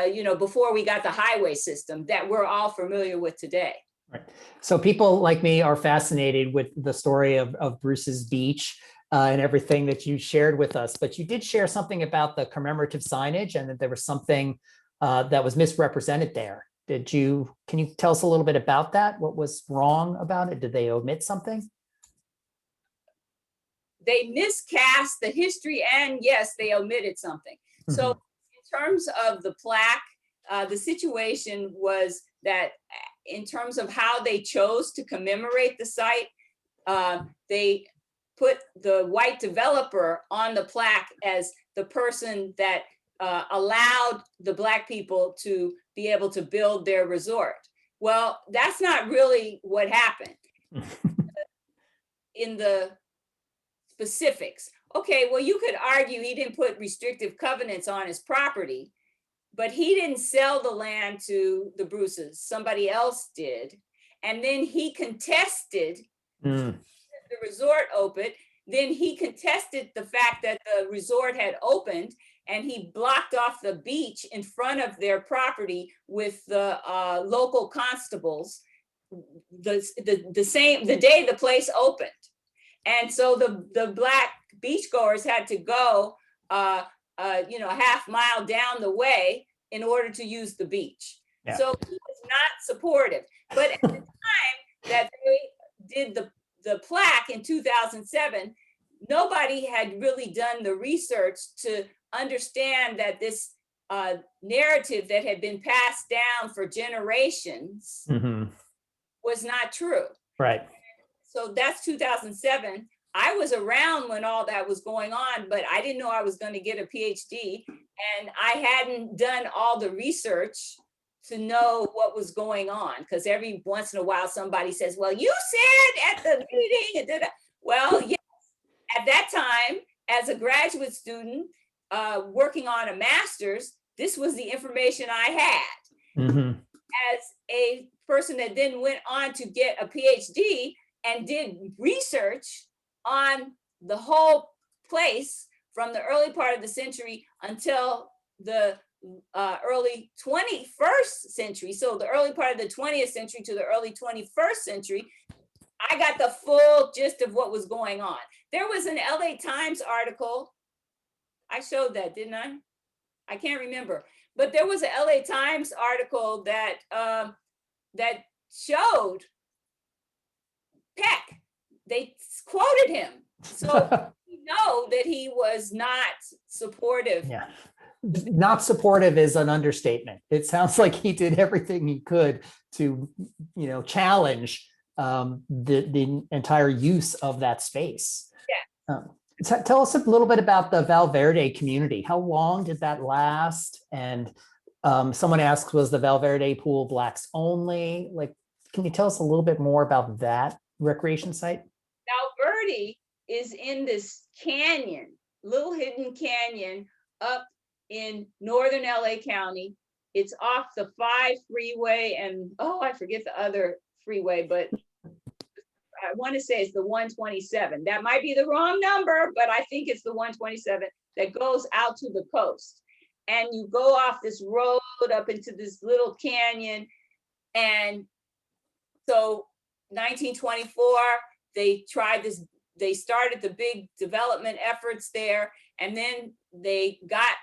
you know, before we got the highway system that we're all familiar with today. Right. So people like me are fascinated with the story of Bruce's Beach and everything that you shared with us, but you did share something about the commemorative signage and that there was something that was misrepresented there. Can you tell us a little bit about that? What was wrong about it? Did they omit something? They miscast the history, and yes, they omitted something. So in terms of the plaque, the situation was that in terms of how they chose to commemorate the site, they put the white developer on the plaque as the person that allowed the Black people to be able to build their resort. Well, that's not really what happened. In the specifics. Okay, well, you could argue he didn't put restrictive covenants on his property, but he didn't sell the land to the Bruces. Somebody else did. And then he contested the resort opened. Then he contested the fact that the resort had opened, and he blocked off the beach in front of their property with the local constables the day the place opened. And so the Black beachgoers had to go, you know, a half mile down the way in order to use the beach. Yeah. So he was not supportive. But at the time that they did the plaque in 2007, nobody had really done the research to understand that this narrative that had been passed down for generations was not true. Right. So that's 2007. I was around when all that was going on, but I didn't know I was going to get a PhD, and I hadn't done all the research to know what was going on, because every once in a while somebody says, well, you said at the meeting, well, yes, at that time, as a graduate student working on a master's, this was the information I had. As a person that then went on to get a PhD and did research on the whole place from the early part of the century until the early 21st century. So the early part of the 20th century to the early 21st century, I got the full gist of what was going on. There was an LA Times article. I showed that, didn't I? I can't remember. But there was an LA Times article that that showed Peck. They quoted him. So we know that he was not supportive. Yeah. Not supportive is an understatement. It sounds like he did everything he could to, you know, challenge the entire use of that space. Yeah. Tell us a little bit about the Valverde community. How long did that last? And someone asks, was the Valverde pool Blacks only? Like, can you tell us a little bit more about that recreation site? Valverde is in this canyon, little hidden canyon up in northern LA County. It's off the 5 freeway and, oh, I forget the other freeway, but I want to say it's the 127. That might be the wrong number, but I think it's the 127 that goes out to the coast. And you go off this road up into this little canyon. And so 1924, they tried this, they started the big development efforts there, and then they got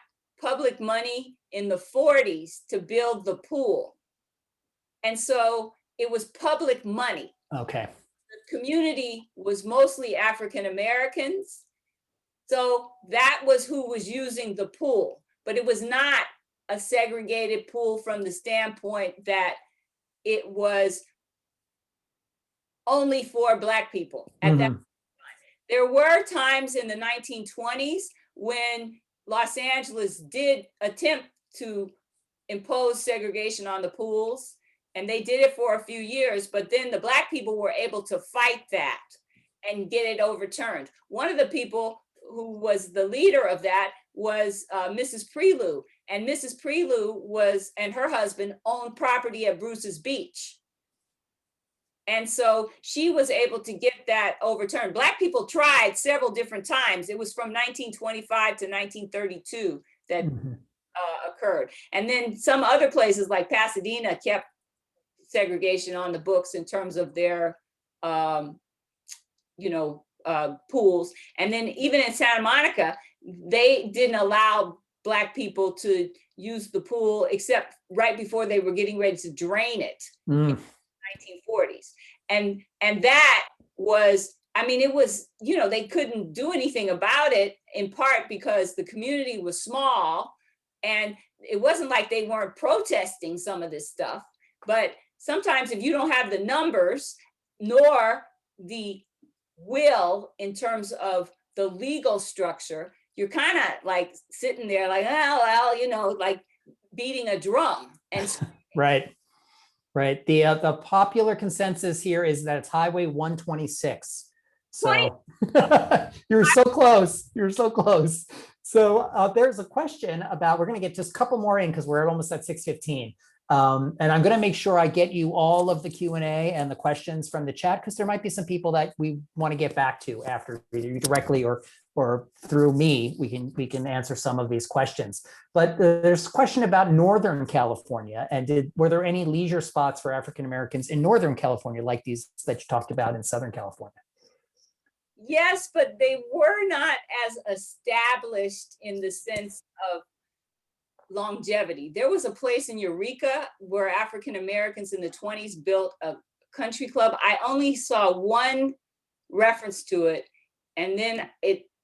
public money in the 40s to build the pool. And so it was public money. Okay. The community was mostly African Americans. So that was who was using the pool, but it was not a segregated pool from the standpoint that it was only for Black people at that time. There were times in the 1920s when Los Angeles did attempt to impose segregation on the pools, and they did it for a few years, but then the Black people were able to fight that and get it overturned. One of the people who was the leader of that was Mrs. Prelue, and Mrs. Prelue and her husband owned property at Bruce's Beach. And so she was able to get that overturned. Black people tried several different times. It was from 1925 to 1932 that occurred. And then some other places like Pasadena kept segregation on the books in terms of their, pools. And then even in Santa Monica, they didn't allow Black people to use the pool except right before they were getting ready to drain it in the 1940s. And that was, I mean, it was, they couldn't do anything about it, in part because the community was small, and it wasn't like they weren't protesting some of this stuff. But sometimes if you don't have the numbers nor the will in terms of the legal structure, you're kind of like sitting there like, oh, well, like beating a drum. And Right. The popular consensus here is that it's Highway 126. So you're so close. You're so close. So there's a question about, we're going to get just a couple more in because we're almost at 6:15. And I'm going to make sure I get you all of the Q&A and the questions from the chat, because there might be some people that we want to get back to after, either you directly or through me. We can answer some of these questions. But there's a question about Northern California, and were there any leisure spots for African Americans in Northern California like these that you talked about in Southern California? Yes, but they were not as established in the sense of longevity. There was a place in Eureka where African Americans in the 20s built a country club. I only saw one reference to it, and then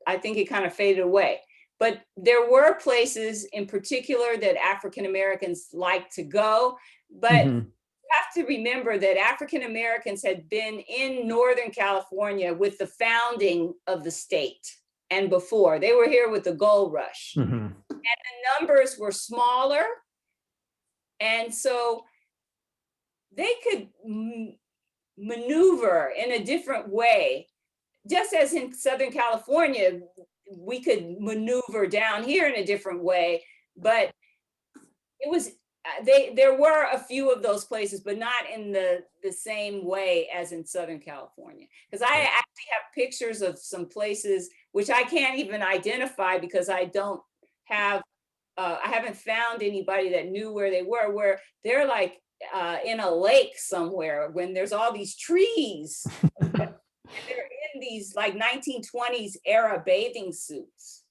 I think it kind of faded away. But there were places in particular that African Americans liked to go. But you have to remember that African Americans had been in Northern California with the founding of the state, and before. They were here with the gold rush. And the numbers were smaller. And so they could maneuver in a different way. Just as in Southern California, we could maneuver down here in a different way. But it was, there were a few of those places, but not in the same way as in Southern California. Because I actually have pictures of some places which I can't even identify because I don't have, I haven't found anybody that knew where they were, where they're like in a lake somewhere when there's all these trees. And they're in these like 1920s era bathing suits.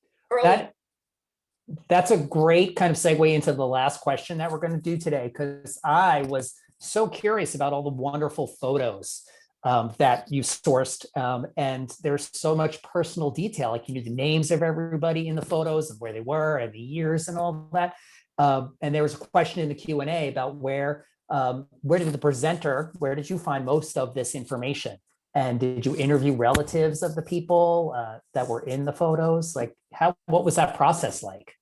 That's a great kind of segue into the last question that we're going to do today, because I was so curious about all the wonderful photos that you sourced. And there's so much personal detail, like you knew the names of everybody in the photos and where they were and the years and all that. And there was a question in the Q&A about where did the presenter, where did you find most of this information? And did you interview relatives of the people that were in the photos? Like, what was that process like?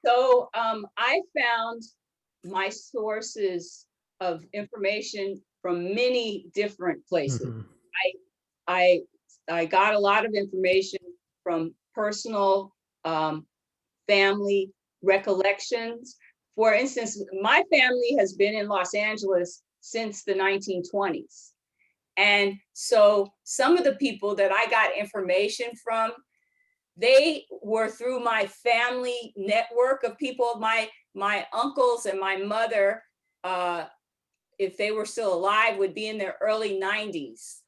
So I found my sources of information from many different places. I got a lot of information from personal family recollections. For instance, my family has been in Los Angeles since the 1920s. And so some of the people that I got information from, they were through my family network of people. My uncles and my mother, if they were still alive, would be in their early 90s.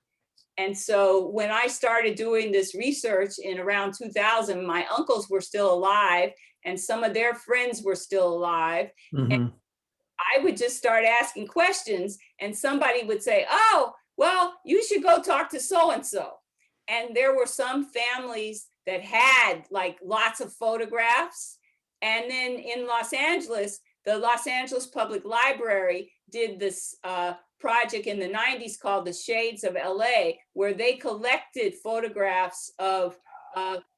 And so when I started doing this research in around 2000, my uncles were still alive and some of their friends were still alive. And Mhm. I would just start asking questions and somebody would say, oh, well, you should go talk to so-and-so. And there were some families that had like lots of photographs. And then in Los Angeles, the Los Angeles Public Library did this project in the 90s called The Shades of LA, where they collected photographs of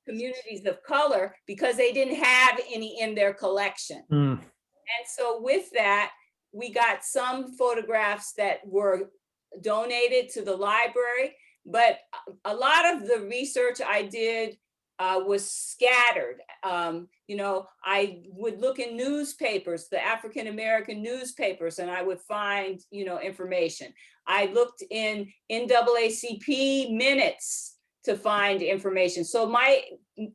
communities of color because they didn't have any in their collection. Mm. And so with that, we got some photographs that were donated to the library, but a lot of the research I did was scattered. You know, I would look in newspapers, the African-American newspapers, and I would find, you know, information. I looked in NAACP minutes to find information. So my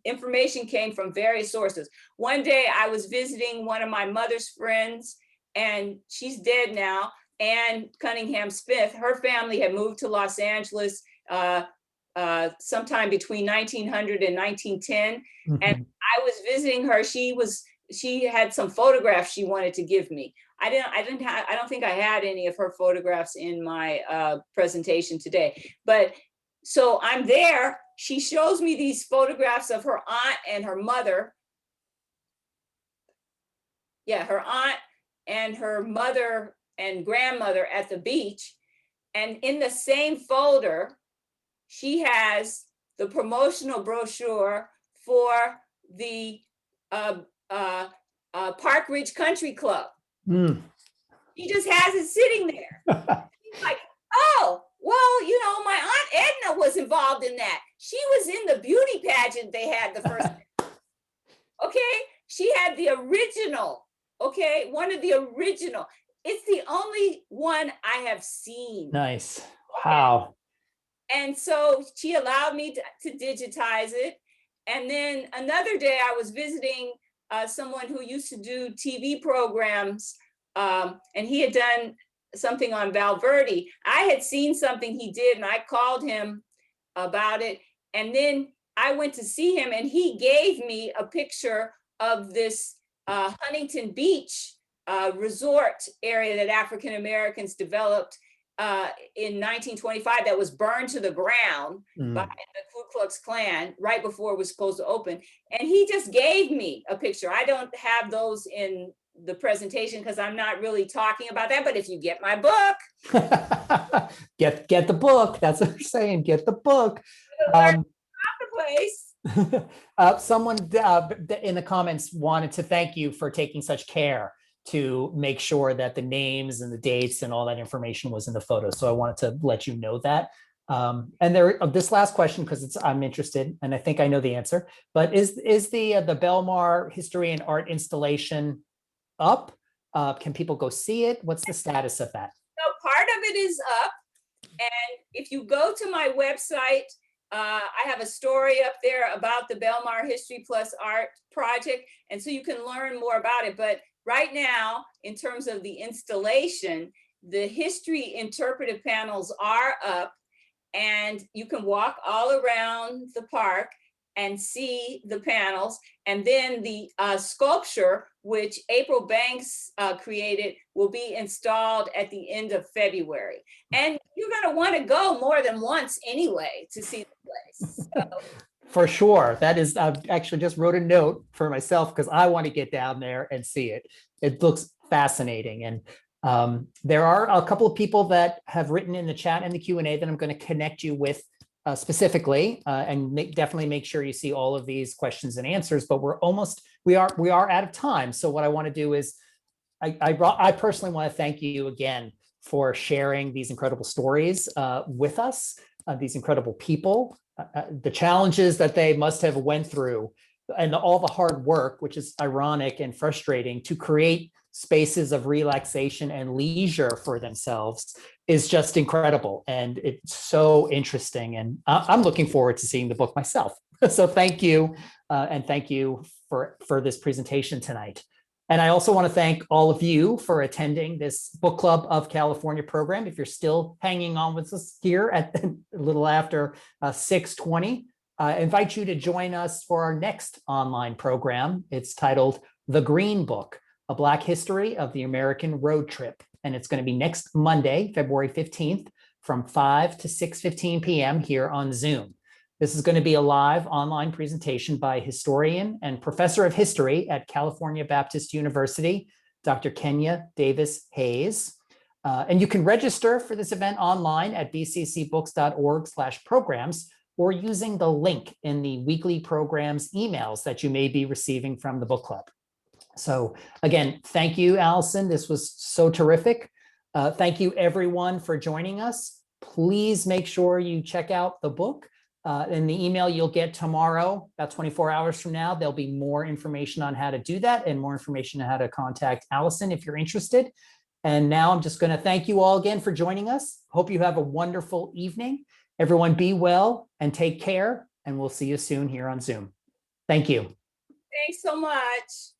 information came from various sources. One day I was visiting one of my mother's friends, and she's dead now, Anne Cunningham Smith. Her family had moved to Los Angeles sometime between 1900 and 1910. Mhm. And I was visiting her. She had some photographs she wanted to give me. I don't think I had any of her photographs in my presentation today. But so I'm there. She shows me these photographs of her aunt and her mother. Yeah, her aunt and her mother and grandmother at the beach. And in the same folder, she has the promotional brochure for the Park Ridge Country Club. Mm. She just has it sitting there. She's like, oh, well, you know, my Aunt Edna was involved in that. She was in the beauty pageant they had the first day. Okay, she had the original, okay, one of the original. It's the only one I have seen. Nice. Wow. And so she allowed me to digitize it. And then another day I was visiting someone who used to do TV programs, and he had done something on Valverde. I had seen something he did and I called him about it. And then I went to see him and he gave me a picture of this Huntington Beach resort area that African Americans developed in 1925 that was burned to the ground by the Ku Klux Klan right before it was supposed to open. And he just gave me a picture. I don't have those in the presentation because I'm not really talking about that, but if you get my book. Get the book. That's what I'm saying. Get the book. The place. Someone in the comments wanted to thank you for taking such care to make sure that the names and the dates and all that information was in the photo. So I wanted to let you know that. And this last question, because I'm interested, and I think I know the answer, but is the Belmar History and Art installation up? Can people go see it? What's the status of that? So part of it is up. And if you go to my website, I have a story up there about the Belmar History Plus Art project. And so you can learn more about it. But right now, in terms of the installation, the history interpretive panels are up and you can walk all around the park and see the panels. And then the sculpture, which April Banks created, will be installed at the end of February. And you're gonna wanna go more than once anyway to see the place. So. For sure. That is, I've actually just wrote a note for myself because I want to get down there and see it. It looks fascinating. And there are a couple of people that have written in the chat and the Q&A that I'm going to connect you with specifically and definitely make sure you see all of these questions and answers, but we are out of time. So what I want to do is I personally want to thank you again for sharing these incredible stories with us, these incredible people, the challenges that they must have went through, and all the hard work, which is ironic and frustrating, to create spaces of relaxation and leisure for themselves is just incredible. And it's so interesting. And I'm looking forward to seeing the book myself. So thank you. And thank you for this presentation tonight. And I also want to thank all of you for attending this Book Club of California program. If you're still hanging on with us here at a little after 6:20, I invite you to join us for our next online program. It's titled The Green Book, A Black History of the American Road Trip. And it's going to be next Monday, February 15th, from 5 to 6:15 p.m. here on Zoom. This is going to be a live online presentation by historian and professor of history at California Baptist University, Dr. Kenya Davis Hayes. And you can register for this event online at bccbooks.org/programs or using the link in the weekly programs emails that you may be receiving from the book club. So again, thank you, Allison. This was so terrific. Thank you, everyone, for joining us. Please make sure you check out the book. In the email you'll get tomorrow, about 24 hours from now, there'll be more information on how to do that and more information on how to contact Allison if you're interested. And now I'm just going to thank you all again for joining us. Hope you have a wonderful evening. Everyone be well and take care, and we'll see you soon here on Zoom. Thank you. Thanks so much.